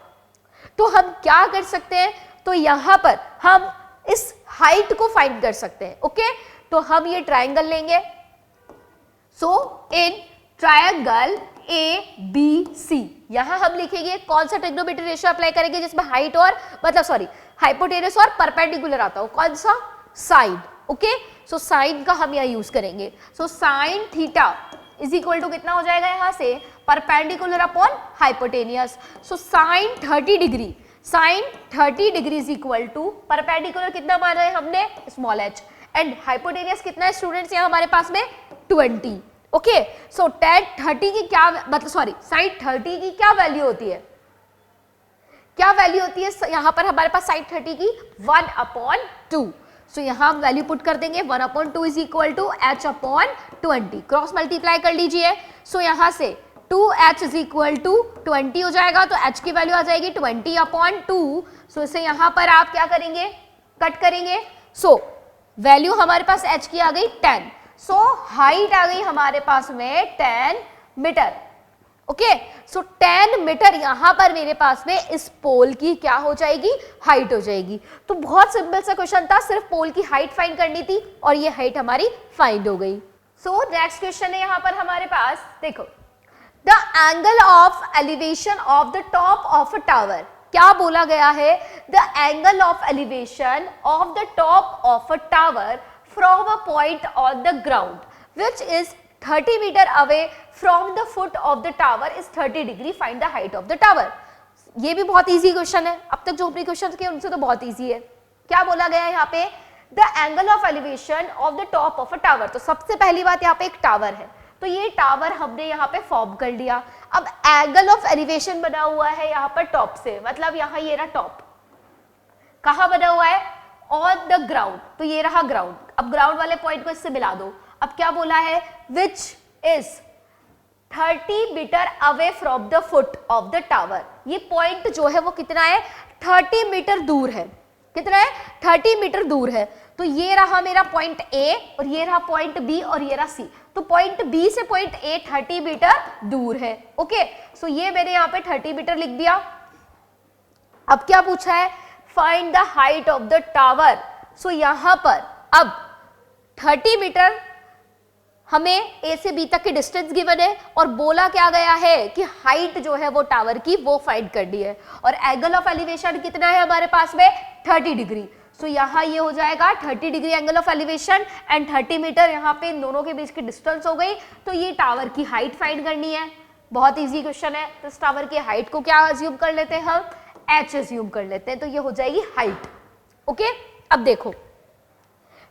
S1: तो हम क्या कर सकते हैं, तो यहाँ पर हम इस हाइट को फाइंड कर सकते हैं. ओके. तो हम ये ट्राइंगल लेंगे. सो इन ट्रायंगल ABC यहां हम लिखेंगे कौन सा ट्रिग्नोमेट्री रेशियो अप्लाई करेंगे जिसमें हाइट और मतलब सॉरी हाइपोटेनस और परपेंडिकुलर आता हो, कौन सा साइड. ओके. सो साइन का हम यहाँ यूज करेंगे. So sine theta is equal to कितना हो जाएगा यहां से perpendicular upon hypotenuse. So sine 30 degree, sine 30 degree is equal to perpendicular कितना माना है हमने स्मॉल h एंड हाइपोटेनियस कितना है स्टूडेंट्स यहाँ हमारे पास में 20. ओके. सो tan 30 की क्या मतलब सॉरी साइन 30 की क्या वैल्यू होती है, क्या वैल्यू होती है यहां पर हमारे पास साइन 30 की 1/2. सो यहां हम वैल्यू पुट कर देंगे 1/2 is equal to h/20. Cross multiply कर लीजिए. सो यहां से 2h इज इक्वल टू 20 हो जाएगा तो h की वैल्यू आ जाएगी 20/2. सो इसे यहां पर आप क्या करेंगे, कट करेंगे. सो वैल्यू हमारे पास h की आ गई 10. सो हाइट आ गई हमारे पास में 10 मीटर. ओके. सो 10 मीटर यहां पर मेरे पास में इस पोल की क्या हो जाएगी, हाइट हो जाएगी. तो बहुत सिंपल सा क्वेश्चन था, सिर्फ पोल की हाइट फाइंड करनी थी और ये हाइट हमारी फाइंड हो गई. सो नेक्स्ट क्वेश्चन है यहां पर हमारे पास, देखो the angle of elevation of the top of a tower. क्या बोला गया है, the angle of elevation of the top of a tower from a point on the ground which is 30 meter away from the foot of the tower is 30 degree. Find the height of the tower. ये भी बहुत इजी क्वेश्चन है, अब तक जो अपने क्वेश्चन किए उनसे तो बहुत इजी है. क्या बोला गया है यहाँ पे, the angle of elevation of the top of a tower. तो सबसे पहली बात यहाँ पे एक टावर है तो ये टावर हमने यहाँ पे फॉर्म कर लिया. अब एंगल ऑफ एलिवेशन बना हुआ है यहाँ पर टॉप से, मतलब यहाँ ये रहा टॉप, कहाँ बना हुआ है ऑन द ग्राउंड, तो ये रहा ग्राउंड. अब ग्राउंड वाले पॉइंट को इससे मिला दो. अब क्या बोला है, which is 30 metre away from the foot of the tower. ये पॉइंट जो है वो कितना है 30 मीटर दूर है. कितना है 30 मीटर दूर है. तो ये रहा मेरा पॉइंट ए और ये रहा पॉइंट बी और ये रहा सी। तो पॉइंट बी से पॉइंट ए 30 मीटर दूर है। ओके, सो ये मैंने यहाँ पे 30 मीटर लिख दिया। अब क्या पूछा है, find the height of the tower. So यहां पर अब 30 मीटर हमें ए से बी तक की डिस्टेंस गिवन है और बोला क्या गया है कि हाइट जो है वो टावर की वो फाइंड करनी है और एंगल ऑफ एलिवेशन कितना है हमारे पास में 30 डिग्री। सो यहाँ ये हो जाएगा 30 degree angle of elevation and 30 metre यहाँ पे इन दोनों के बीच की डिस्टेंस हो गई। तो ये टावर की हाइट फाइंड करनी है। बहुत इजी क्वेश्चन है। तो इस टावर की हाइट को क्या अज्यूम कर लेते हैं हम, एच अज्यूम कर लेते हैं। तो ये हो जाएगी हाइट। ओके, अब देखो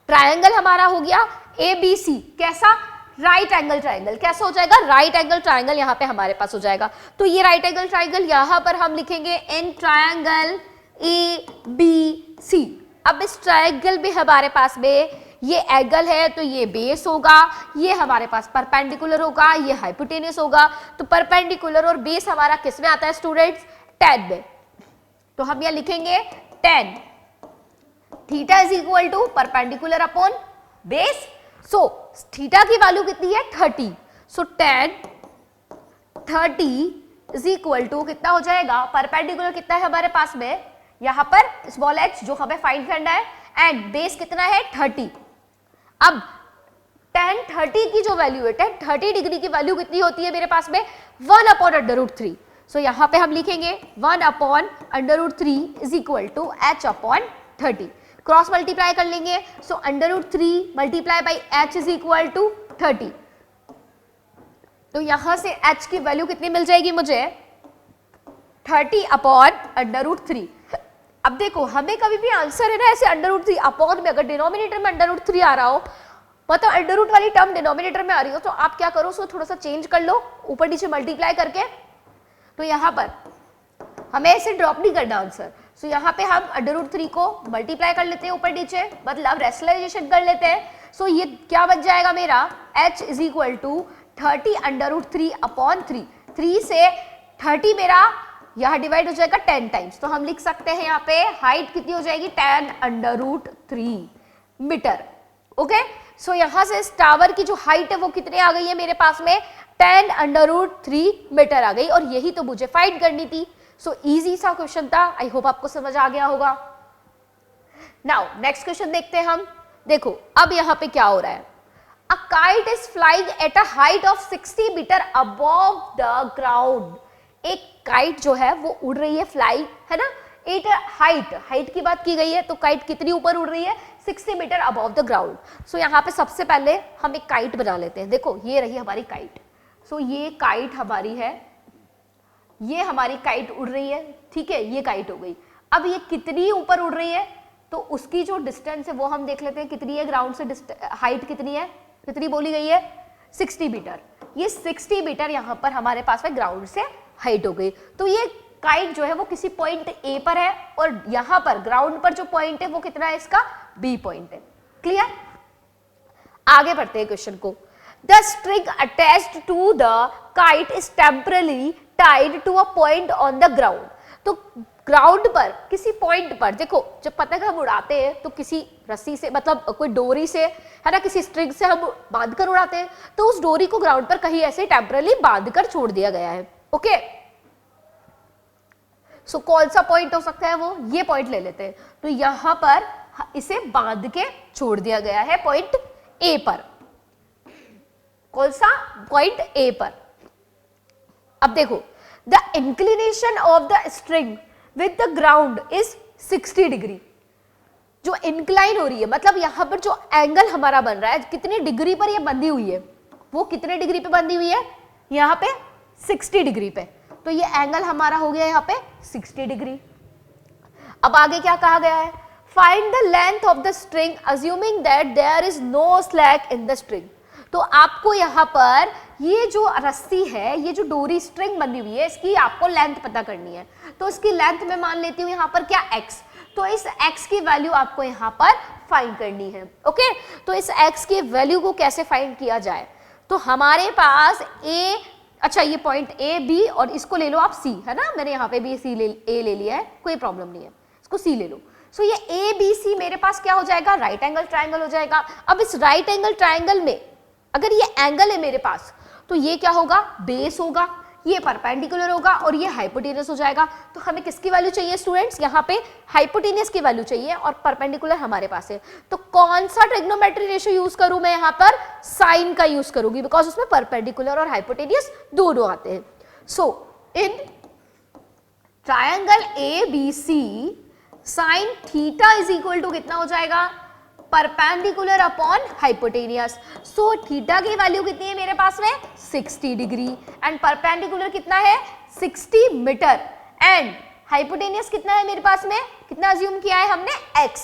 S1: ट्रायंगल हमारा हो गया ABC, कैसा, राइट एंगल ट्रायंगल। कैसा हो जाएगा, राइट एंगल ट्रायंगल यहाँ पे हमारे पास हो जाएगा। तो ये राइट एंगल ट्रायंगल यहाँ पर हम लिखेंगे इन ट्रायंगल ABC। अब इस ट्रायंगल में हमारे पास में ये एंगल है तो ये बेस होगा, ये हमारे पास परपेंडिकुलर होगा, ये हाइपोटेन्यूस होगा। तो परपेंडिकुलर और बेस हमारा किस में आता है स्टूडेंट्स, tan में। तो हम यहाँ लिखेंगे tan theta is equal to perpendicular upon base. So theta की वैल्यू कितनी है 30। So tan 30 is equal to कितना हो जाएगा, परपेंडिकुलर कितना है हमारे पास में यहां पर स्मॉल h जो हमें फाइंड करना है एंड बेस कितना है 30। अब tan 30 की जो वैल्यू है, tan 30 डिग्री की वैल्यू कितनी होती है मेरे पास में 1/√3। सो यहां पे हम लिखेंगे 1/√3 is equal to h upon 30। Cross multiply कर लेंगे। So √3 multiply by h is equal to 30। तो यहां से h की वैल्यू कितनी मिल जाएगी मुझे 30 अपॉन √3। अब देखो हमें कभी भी आंसर है ना ऐसे √3 अपॉन में, अगर डिनोमिनेटर में √3 आ रहा हो, मतलब अंडर रूट वाली टर्म डिनोमिनेटर में आ रही हो, तो आप क्या करो उसको थोड़ा सा चेंज कर लो ऊपर नीचे मल्टीप्लाई करके। तो यहां पर हमें ऐसे ड्रॉप नहीं करना आंसर। सो यहाँ पे हम √3 को मल्टीप्लाई कर लेते हैं ऊपर नीचे, मतलब रेशनलाइजेशन कर लेते हैं। सो ये क्या बच जाएगा मेरा h is equal to 30 √3 upon 3। 3 से 30 मेरा यहाँ डिवाइड हो जाएगा 10 टाइम्स। तो हम लिख सकते हैं यहाँ पे हाइट कितनी हो जाएगी 10 √3 मीटर। ओके, सो यहाँ से इस टावर की जो हाइट है वो कितने आ गई है मेरे पास में 10 √3 मीटर आ गई और यही तो मुझे फाइंड करनी थी। सो इजी सा क्वेश्चन था। आई होप आपको समझ आ गया होगा। नाउ नेक्स्ट क्वेश्चन देखते हैं हम। देखो अब यहाँ पे क्या हो रहा है, a kite is flying at a height of 60 metre above the ground. एक काइट जो है वो उड़ रही है, फ्लाई है ना, एट हाइट की बात की गई है। तो काइट कितनी ऊपर उड़ रही है 60 मीटर अबव द ग्राउंड। सो यहाँ पे सबसे पहले हम एक काइट बना लेते हैं। देखो ये रही हमारी काइट। सो ये काइट हमारी है, ये हमारी काइट उड़ रही है, ठीक है, ये काइट हो गई। अब ये कितनी ऊपर उड़ रही है तो उसकी जो डिस्टेंस है वो हम देख लेते हैं कितनी है, ग्राउंड से हाइट कितनी है, कितनी बोली गई है 60 मीटर। ये 60 मीटर यहाँ पर हमारे पास में ग्राउंड से हाइट हो गई। तो ये काइट जो है वो किसी पॉइंट ए पर है और यहाँ पर ग्राउंड पर जो पॉइंट है वो कितना है इसका बी पॉइंट है। क्लियर, आगे बढ़ते हैं क्वेश्चन को। The string attached to the kite is temporarily tied to a point on the ground. तो ग्राउंड पर किसी पॉइंट पर, देखो जब पतंग हम उड़ाते हैं तो किसी रस्सी से, मतलब कोई डोरी से है ना, किसी स्ट्रिंग से हम बांध कर उड़ाते हैं, तो उस डोरी को ग्राउंड पर कहीं ऐसे टेम्परली बांध कर छोड़ दिया गया है। ओके, सो कौन सा पॉइंट हो सकता है वो, ये पॉइंट ले लेते हैं। तो यहां पर इसे बांध के छोड़ दिया गया है पॉइंट ए पर। कौन सा पॉइंट ए पर। अब देखो the inclination of the string with the ground is 60 degree. जो इंक्लाइन हो रही है, मतलब यहां पर जो एंगल हमारा बन रहा है, कितनी डिग्री पर ये बंधी हुई है, वो कितने डिग्री पे बंधी हुई है, यहाँ पे 60 डिग्री पे। तो ये एंगल हमारा हो गया यहाँ पे 60 डिग्री। अब आगे क्या कहा गया है, find the length of the string assuming that there is no slack in the string. तो आपको यहाँ पर ये जो रस्सी है, ये जो डोरी स्ट्रिंग बनी हुई है, इसकी आपको लेंथ पता करनी है। तो इसकी लेंथ मैं मान लेती हूँ यहाँ पर क्या x। तो इस x की वैल्यू आपको यहाँ पर फाइंड करनी है। ओके, तो इस x की वैल्यू को कैसे फाइंड किया जाए, तो हमारे पास a, अच्छा ये पॉइंट a b और इसको ले लो आप c, है ना, मैंने यहाँ पे भी c ए ले लिया है, कोई प्रॉब्लम नहीं है, इसको c ले लो। सो ये ए बी सी मेरे पास क्या हो जाएगा, राइट एंगल ट्राइंगल हो जाएगा। अब इस राइट एंगल ट्राइंगल में अगर ये एंगल है मेरे पास तो ये क्या होगा, बेस होगा, ये परपेंडिकुलर होगा और ये हाइपोटेनियस हो जाएगा। तो हमें किसकी वैल्यू चाहिए स्टूडेंट्स, यहाँ पे हाइपोटेनियस की वैल्यू चाहिए और परपेंडिकुलर हमारे पास है। तो कौन सा ट्रिग्नोमेट्री रेशियो यूज करूं मैं, यहाँ पर साइन का यूज करूंगी, बिकॉज उसमें परपेंडिकुलर और हाइपोटेनियस दोनों आते हैं। So in triangle A B C sine theta is equal to कितना हो जाएगा, perpendicular upon hypotenuse. So theta की वैल्यू कितनी है मेरे पास में, 60 डिग्री एंड परपेंडिकुलर कितना है, 60 मीटर एंड हाइपोटेनियस कितना है मेरे पास में, कितना अज्यूम किया है हमने, x,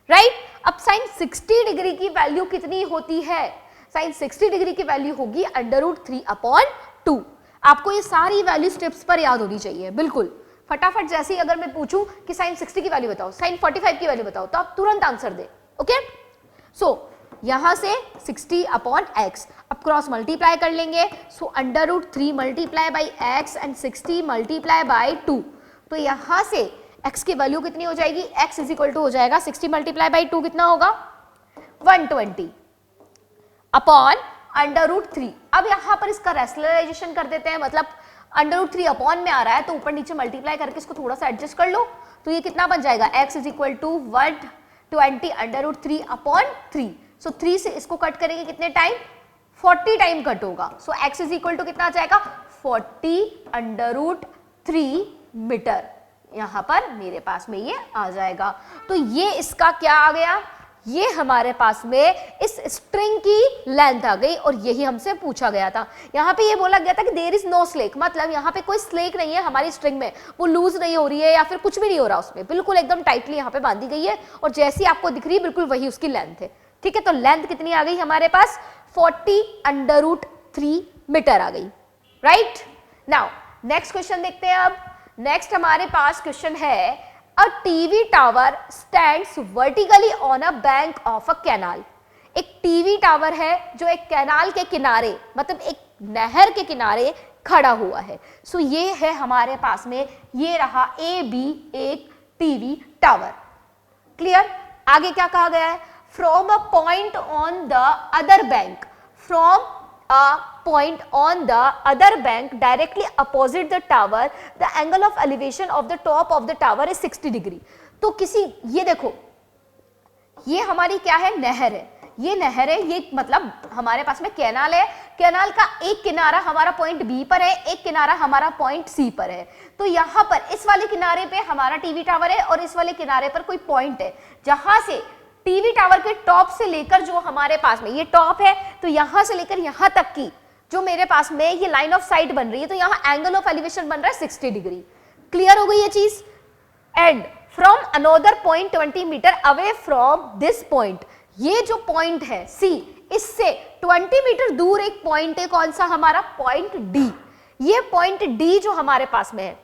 S1: राइट। अब साइन 60 डिग्री की वैल्यू कितनी होती है, साइन 60 डिग्री की वैल्यू होगी √3/2। आपको ये सारी वैल्यू स्टेप्स पर याद होनी चाहिए, बिल्कुल फटाफट। जैसे ही अगर मैं पूछूं कि साइन 60 की वैल्यू बताओ, साइन 45 की वैल्यू बताओ, तो आप तुरंत आंसर दे। ओके, सो यहां से 60/x, अब क्रॉस मल्टीप्लाई कर लेंगे। So √3 multiply by x and 60 multiply by 2। तो यहां से x की वैल्यू कितनी हो जाएगी, x इज इक्वल टू हो जाएगा 60 मल्टीप्लाई बाई 2 कितना होगा, 120 अपॉन √3। अब यहां पर इसका रेशनलाइजेशन कर देते हैं, मतलब √3 अपॉन में आ रहा है तो ऊपर नीचे मल्टीप्लाई करके इसको थोड़ा सा एडजस्ट कर लो। तो ये कितना बन जाएगा, x इज इक्वल टू 120 √3/3। सो 3 से इसको कट करेंगे कितने टाइम, 40 टाइम कट होगा। सो x इज इक्वल टू कितना आ जाएगा, 40 √3 मीटर। यहां पर मेरे पास में ये आ जाएगा। तो ये इसका क्या आ गया, ये हमारे पास में इस स्ट्रिंग की लेंथ आ गई और यही हमसे पूछा गया था। यहाँ पे ये बोला गया था कि देयर इज नो स्लेक, मतलब यहाँ पे कोई स्लेक नहीं है हमारी स्ट्रिंग में, वो लूज नहीं हो रही है या फिर कुछ भी नहीं हो रहा उसमें, बिल्कुल एकदम टाइटली यहाँ पे बांधी गई है और जैसी आपको दिख रही है बिल्कुल वही उसकी लेंथ है। ठीक है, तो लेंथ कितनी आ गई हमारे पास, 40 √3 मीटर आ गई, राइट। नाउ नेक्स्ट क्वेश्चन देखते हैं। अब नेक्स्ट हमारे पास क्वेश्चन है, A TV tower stands vertically on a bank of a canal। एक टीवी टावर है जो एक कैनाल के किनारे, मतलब एक नहर के किनारे खड़ा हुआ है। सो ये है हमारे पास में, ये रहा ए बी एक टीवी टावर। क्लियर। आगे क्या कहा गया है, from a point on the other bank, from a point on the other bank directly opposite the tower, the angle of elevation of the top of the tower is 60 degree। तो किसी, ये देखो ये हमारी क्या है, नहर है, ये नहर है, ये मतलब हमारे पास में कैनाल है, कैनाल का एक किनारा हमारा पॉइंट बी पर है, एक किनारा हमारा पॉइंट सी पर है। तो यहाँ पर इस वाले किनारे पे हमारा टीवी टावर है और इस वाले किनारे पर कोई पॉइंट है, जहां से टीवी टावर के टॉप से लेकर जो हमारे पास में ये टॉप है, तो यहां से लेकर यहां तक की जो मेरे पास में ये लाइन ऑफ साइट बन रही है, तो यहां एंगल ऑफ एलिवेशन बन रहा है 60 डिग्री। क्लियर हो गई ये चीज। And from another point 20 meter away from this point, ये जो पॉइंट है सी, इससे 20 मीटर दूर एक पॉइंट है, कौन सा हमारा, पॉइंट डी। ये पॉइंट डी जो हमारे पास में है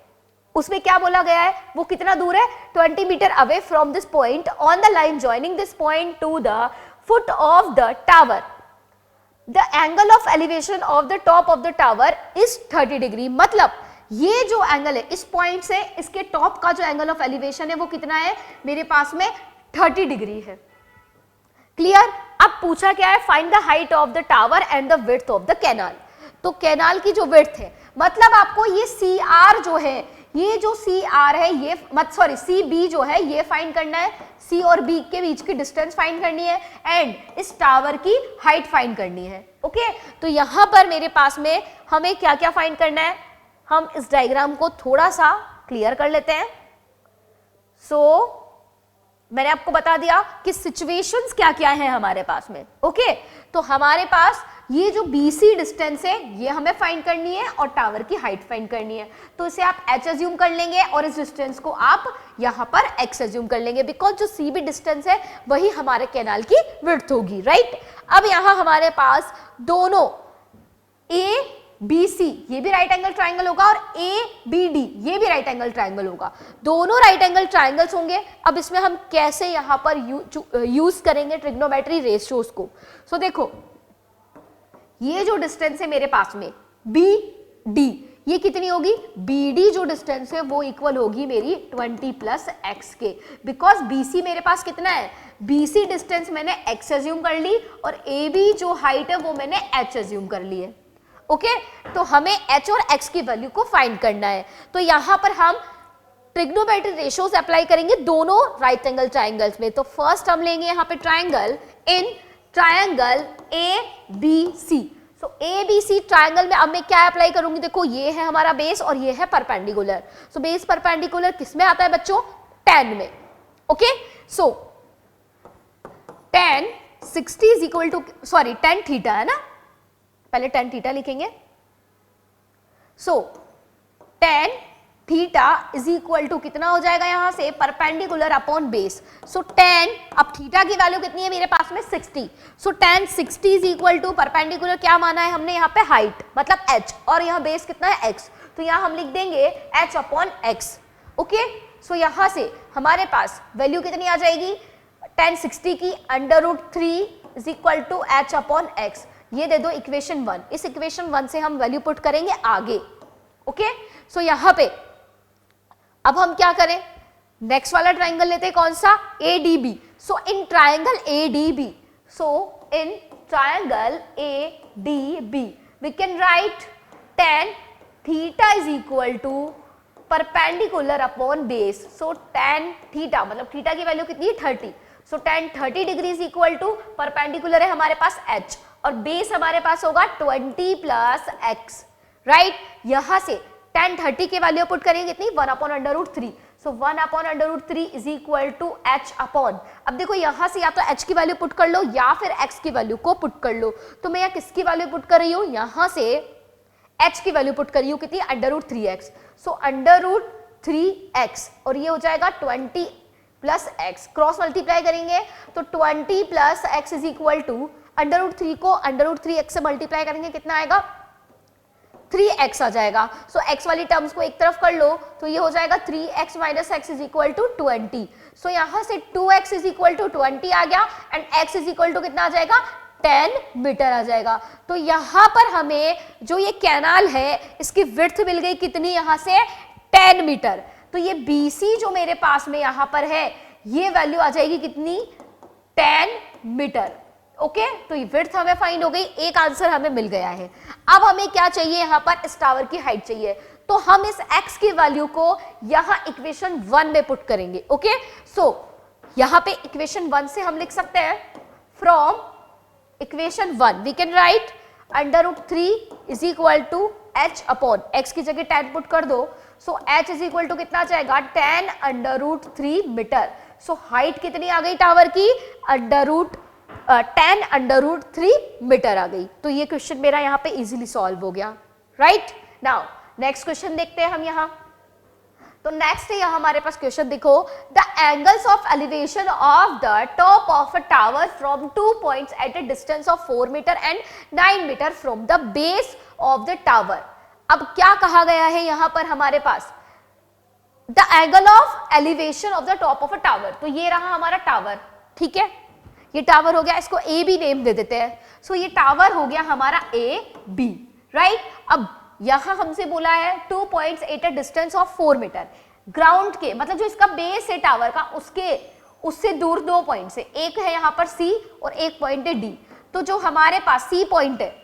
S1: उसमें क्या बोला गया है, वो कितना दूर है, 20 meter away from this point on the line joining this point to the foot of the tower, the angle of elevation of the top of the tower is 30 degree. मतलब ये जो एंगल है इस पॉइंट से इसके टॉप का जो एंगल ऑफ एलिवेशन है वो कितना है मेरे पास में, 30 डिग्री है। क्लियर। अब पूछा क्या है, find the height of the tower and the width of the canal. तो कैनाल की जो विड्थ है, मतलब आपको ये सी आर जो है, ये जो सी आर है ये सी बी जो है ये फाइंड करना है, सी और बी के बीच की डिस्टेंस फाइंड करनी है एंड इस टावर की हाइट फाइंड करनी है। ओके, तो यहां पर मेरे पास में हमें क्या क्या फाइंड करना है, हम इस डायग्राम को थोड़ा सा क्लियर कर लेते हैं। सो मैंने आपको बता दिया कि सिचुएशंस क्या क्या है हमारे पास में। ओके, तो हमारे पास ये जो BC डिस्टेंस है ये हमें फाइंड करनी है और टावर की हाइट फाइंड करनी है। तो इसे आप h अज्यूम कर लेंगे और इस डिस्टेंस को आप यहां पर x अज्यूम कर लेंगे, बिकॉज जो CB डिस्टेंस है वही हमारे कैनाल की विड्थ होगी, राइट। अब यहां हमारे पास दोनों ABC ये भी राइट एंगल ट्राइंगल होगा और ABD ये भी राइट एंगल ट्राइंगल होगा, दोनों राइट एंगल ट्राइंगल्स होंगे। अब इसमें हम कैसे यहां पर यूज करेंगे ट्रिग्नोमेट्री रेशियोज को। सो देखो ये जो डिस्टेंस है मेरे पास में BD, ये कितनी होगी, BD जो डिस्टेंस है वो इक्वल होगी मेरी 20 प्लस x के, बिकॉज BC मेरे पास कितना है, BC डिस्टेंस मैंने x एज्यूम कर ली और AB जो हाइट है वो मैंने h एज्यूम कर ली है। ओके तो हमें h और x की वैल्यू को फाइंड करना है। तो यहां पर हम ट्रिग्नोमेट्री रेशियोज अप्लाई करेंगे दोनों राइट एंगल ट्राइंगल्स में। तो फर्स्ट हम लेंगे यहाँ पे triangle in triangle ABC। So ABC triangle में अब मैं क्या अप्लाई करूंगी, देखो ये है हमारा बेस और ये है परपेंडिकुलर। सो बेस परपेंडिकुलर किस में आता है बच्चों, tan में। Okay so tan 60 is equal to, sorry tan theta है ना, पहले tan थीटा लिखेंगे। So tan theta is equal to कितना हो जाएगा यहां से, perpendicular upon base. So tan, अब थीटा की वैल्यू कितनी है मेरे पास में 60। So tan 60 is equal to perpendicular क्या माना है हमने यहाँ पे, हाइट मतलब h, और यहाँ बेस कितना है x, तो यहाँ हम लिख देंगे h upon x। Okay so यहाँ से हमारे पास वैल्यू कितनी आ जाएगी, tan 60 की √3 is equal to h upon x। ये दे दो इक्वेशन 1, इस इक्वेशन 1 से हम वैल्यू पुट करेंगे आगे। ओके सो यहाँ पे अब हम क्या करें, नेक्स्ट वाला ट्राइंगल लेते हैं, कौन सा, ADB। So in triangle ADB, so in triangle ADB we can write tan theta is equal to perpendicular upon base. So tan theta मतलब थीटा की वैल्यू कितनी है 30। So tan 30 degree is equal to perpendicular है हमारे पास h और बेस हमारे पास होगा 20 प्लस x, राइट। यहां से tan 30 की वैल्यू पुट करेंगे कितनी, 1 upon √3। So 1 upon √3 is equal to h upon, अब देखो यहां से या तो h की वैल्यू पुट कर लो या फिर x की वैल्यू को पुट कर लो। तो मैं यहाँ किसकी वैल्यू पुट कर रही हूँ, यहां से h की वैल्यू पुट कर रही हूँ कितनी, √3x। सो √3x और ये हो जाएगा 20 प्लस x, क्रॉस मल्टीप्लाई करेंगे तो 20 plus x is equal to √3 को √3x से मल्टीप्लाई करेंगे कितना आएगा, 3x आ जाएगा। सो x वाली टर्म्स को एक तरफ कर लो तो ये हो जाएगा 3x minus x is equal to 20। So यहां से 2x इज इक्वल टू 20 आ गया and x is equal to कितना आ जाएगा, 10 मीटर आ जाएगा। तो यहां पर हमें जो ये कैनाल है इसकी विड्थ मिल गई कितनी, यहां से 10 मीटर। तो ये BC जो मेरे पास में यहां पर है ये वैल्यू आ जाएगी कितनी, 10 मीटर। ओके तो ये विड्थ हमें फाइंड हो गई, एक आंसर हमें मिल गया है। अब हमें क्या चाहिए, यहाँ पर इस टावर की हाइट चाहिए। तो हम इस x की वैल्यू को यहाँ इक्वेशन 1 में पुट करेंगे। ओके सो यहाँ पे इक्वेशन 1 से हम लिख सकते हैं, from equation 1 we can write √3 is equal to h upon x की जगह 10 पुट कर दो। So h is equal to कितना जाएगा, 10 √3 मीटर। सो हाइट कितनी आ गई टावर की, 10 √3 मीटर आ गई। तो ये क्वेश्चन मेरा यहाँ पे इजीली सॉल्व हो गया, राइट। नाउ नेक्स्ट क्वेश्चन देखते हैं हम यहाँ। तो नेक्स्ट है यहाँ हमारे पास क्वेश्चन, देखो the angles of elevation of the top of a tower from 2 points at a distance of 4 metre and 9 metre from the base of the tower. अब क्या कहा गया है यहाँ पर हमारे पास, the angle of elevation of the top of a tower. तो ये रहा हमारा टावर, ठीक है, ये टावर हो गया, इसको ए बी नेम दे देते हैं। सो ये टावर हो गया हमारा AB, राइट। अब यहां हमसे बोला है 2 points at a distance of 4 meter, ground के मतलब जो इसका बेस है टावर का उससे दूर 2 पॉइंट है, एक है यहाँ पर C और एक पॉइंट है D। तो जो हमारे पास C पॉइंट है,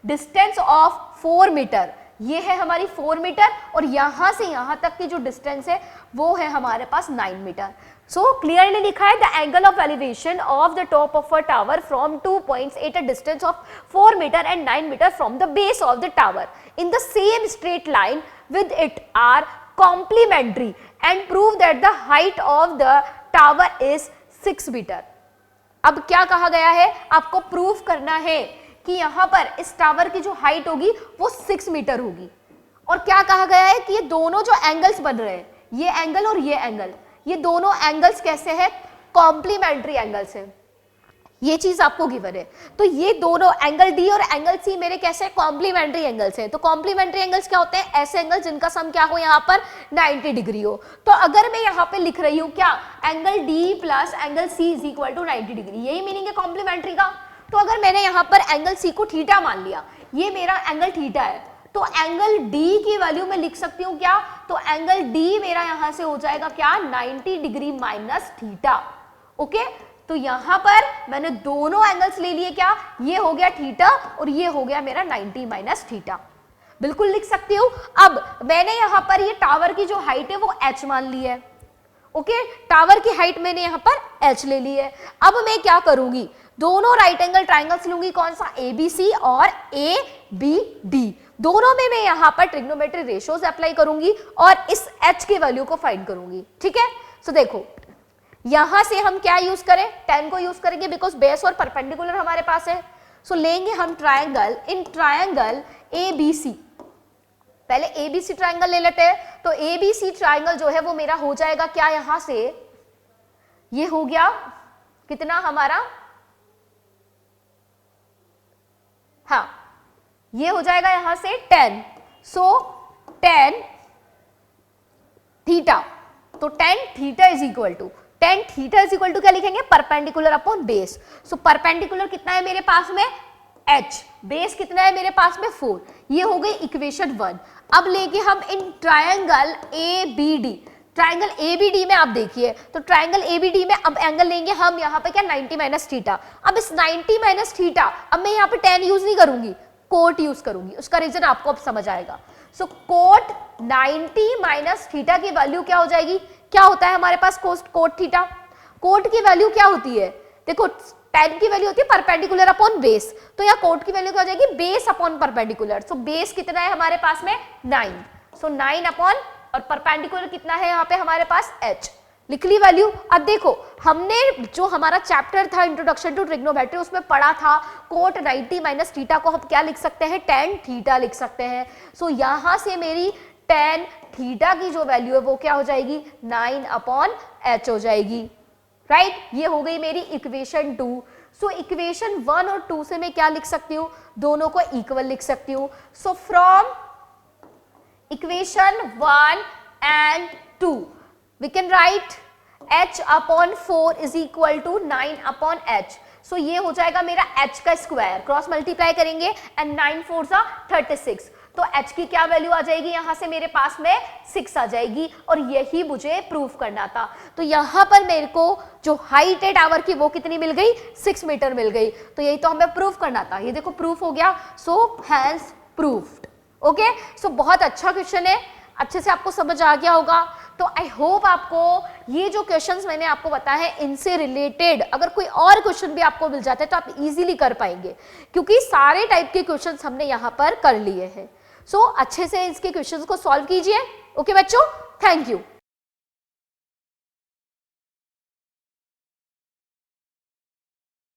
S1: डिस्टेंस ऑफ 4 मीटर, ये है हमारी 4 मीटर और यहां से यहां तक की जो डिस्टेंस है वो है हमारे पास 9 मीटर। सो क्लियरली लिखा है, the angle of elevation of the top of a tower from 2 points at a distance of 4 metre and 9 metre from the base of the tower in the same straight line with it are complementary and prove that the height of the tower is 6 meter. अब क्या कहा गया है, आपको प्रूफ करना है कि यहां पर इस टावर की जो हाइट होगी वो 6 मीटर होगी। और क्या कहा गया है कि ये दोनों जो एंगल्स बन रहे हैं, ये एंगल और ये एंगल, ये दोनों एंगल्स कैसे हैं, कॉम्प्लीमेंट्री एंगल्स हैं। ये चीज आपको गिवन है। तो ये दोनों एंगल डी और एंगल सी मेरे कैसे कॉम्प्लीमेंट्री एंगल्स हैं। तो कॉम्प्लीमेंट्री एंगल्स क्या होते हैं, ऐसे एंगल जिनका सम क्या हो यहाँ पर 90 डिग्री हो। तो अगर मैं यहाँ पे लिख रही हूँ क्या, angle D plus angle C is equal to 90 degree, यही मीनिंग है कॉम्प्लीमेंट्री का। तो अगर मैंने यहाँ पर एंगल सी को थीटा मान लिया, ये मेरा एंगल थीटा है, तो एंगल डी की वैल्यू मैं लिख सकती हूं क्या, तो एंगल डी मेरा यहां से हो जाएगा क्या, 90 डिग्री माइनस थीटा। ओके, तो यहां पर मैंने दोनों एंगल्स ले लिए, क्या, ये हो गया थीटा और ये हो गया मेरा 90 माइनस थीटा, बिल्कुल लिख सकती हूं। अब मैंने यहां पर ये टावर की जो हाइट है वो h मान ली है। ओके, टावर की हाइट मैंने यहां पर h ले ली है। अब मैं क्या करूंगी, दोनों राइट एंगल ट्राइंगल्स लूंगी, कौन सा, ABC और ABD, दोनों में मैं यहां पर ट्रिग्नोमेट्री रेशियोज अप्लाई करूंगी और इस h की वैल्यू को फाइंड करूंगी। ठीक है, सो देखो यहां से हम क्या यूज करें, tan को यूज करेंगे बिकॉज बेस और परपेंडिकुलर हमारे पास है। सो लेंगे हम ट्राइंगल, इन ट्राइंगल ABC, पहले ABC ट्राइंगल ले लेते हैं। तो ABC ट्राइंगल जो है वो मेरा हो जाएगा क्या, यहां से ये हो गया कितना हमारा, हाँ ये हो जाएगा यहां से 10, सो tan थीटा, तो tan theta is equal to, tan theta is equal to क्या लिखेंगे, perpendicular upon base. So perpendicular कितना है मेरे पास में h, बेस कितना है मेरे पास में 4, ये हो गई इक्वेशन 1। अब लेके हम in triangle ABD, triangle ABD में आप देखिए, तो ट्रायंगल ABD में अब एंगल लेंगे हम यहाँ पे क्या, 90 माइनस थीटा। अब इस 90 माइनस थीटा, अब मैं यहाँ पे tan यूज नहीं करूंगी, कोट यूज करूंगी, उसका रीजन आपको अब समझ आएगा। सो कोट 90 माइनस थीटा की वैल्यू क्या हो जाएगी, क्या होता है हमारे पास कोट थीटा, कोट की वैल्यू क्या होती है, देखो tan की वैल्यू होती है परपेंडिकुलर अपॉन बेस, तो यहाँ कोट की वैल्यू क्या हो जाएगी, base upon perpendicular. So base कितना है हमारे पास में 9, सो 9 अपॉन, और परपेंडिकुलर कितना है यहाँ पे हमारे पास h, लिख ली वैल्यू। अब देखो हमने जो हमारा चैप्टर था इंट्रोडक्शन टू ट्रिग्नोमेट्री उसमें पढ़ा था कोट 90 माइनस थीटा को हम क्या लिख सकते हैं, tan थीटा लिख सकते हैं। सो यहां से मेरी tan थीटा की जो वैल्यू है वो क्या हो जाएगी, 9 अपॉन h हो जाएगी, राइट ये हो गई मेरी इक्वेशन 2। सो इक्वेशन 1 और 2 से मैं क्या लिख सकती हूँ, दोनों को इक्वल लिख सकती हूँ। So from equation 1 and 2 we can write h upon 4 is equal to 9 upon h। सो ये हो जाएगा मेरा h का स्क्वायर, क्रॉस मल्टीप्लाई करेंगे एंड 9 4 जा 36, तो h की क्या वैल्यू आ जाएगी, यहां से मेरे पास में 6 आ जाएगी, और यही मुझे प्रूफ करना था। तो यहां पर मेरे को जो हाइट है टावर की वो कितनी मिल गई, 6 मीटर मिल गई, तो यही तो हमें प्रूफ करना था। ये देखो प्रूफ हो गया, सो हैंस प्रूफ्ड। ओके, सो बहुत अच्छा क्वेश्चन है, अच्छे से आपको समझ आ गया होगा। तो आई होप आपको ये जो क्वेश्चंस मैंने आपको बताए हैं इनसे रिलेटेड अगर कोई और क्वेश्चन भी आपको मिल जाता है तो आप इजीली कर पाएंगे, क्योंकि सारे टाइप के क्वेश्चंस हमने यहाँ पर कर लिए हैं। सो अच्छे से इसके क्वेश्चंस को सॉल्व कीजिए। ओके बच्चों, थैंक यू।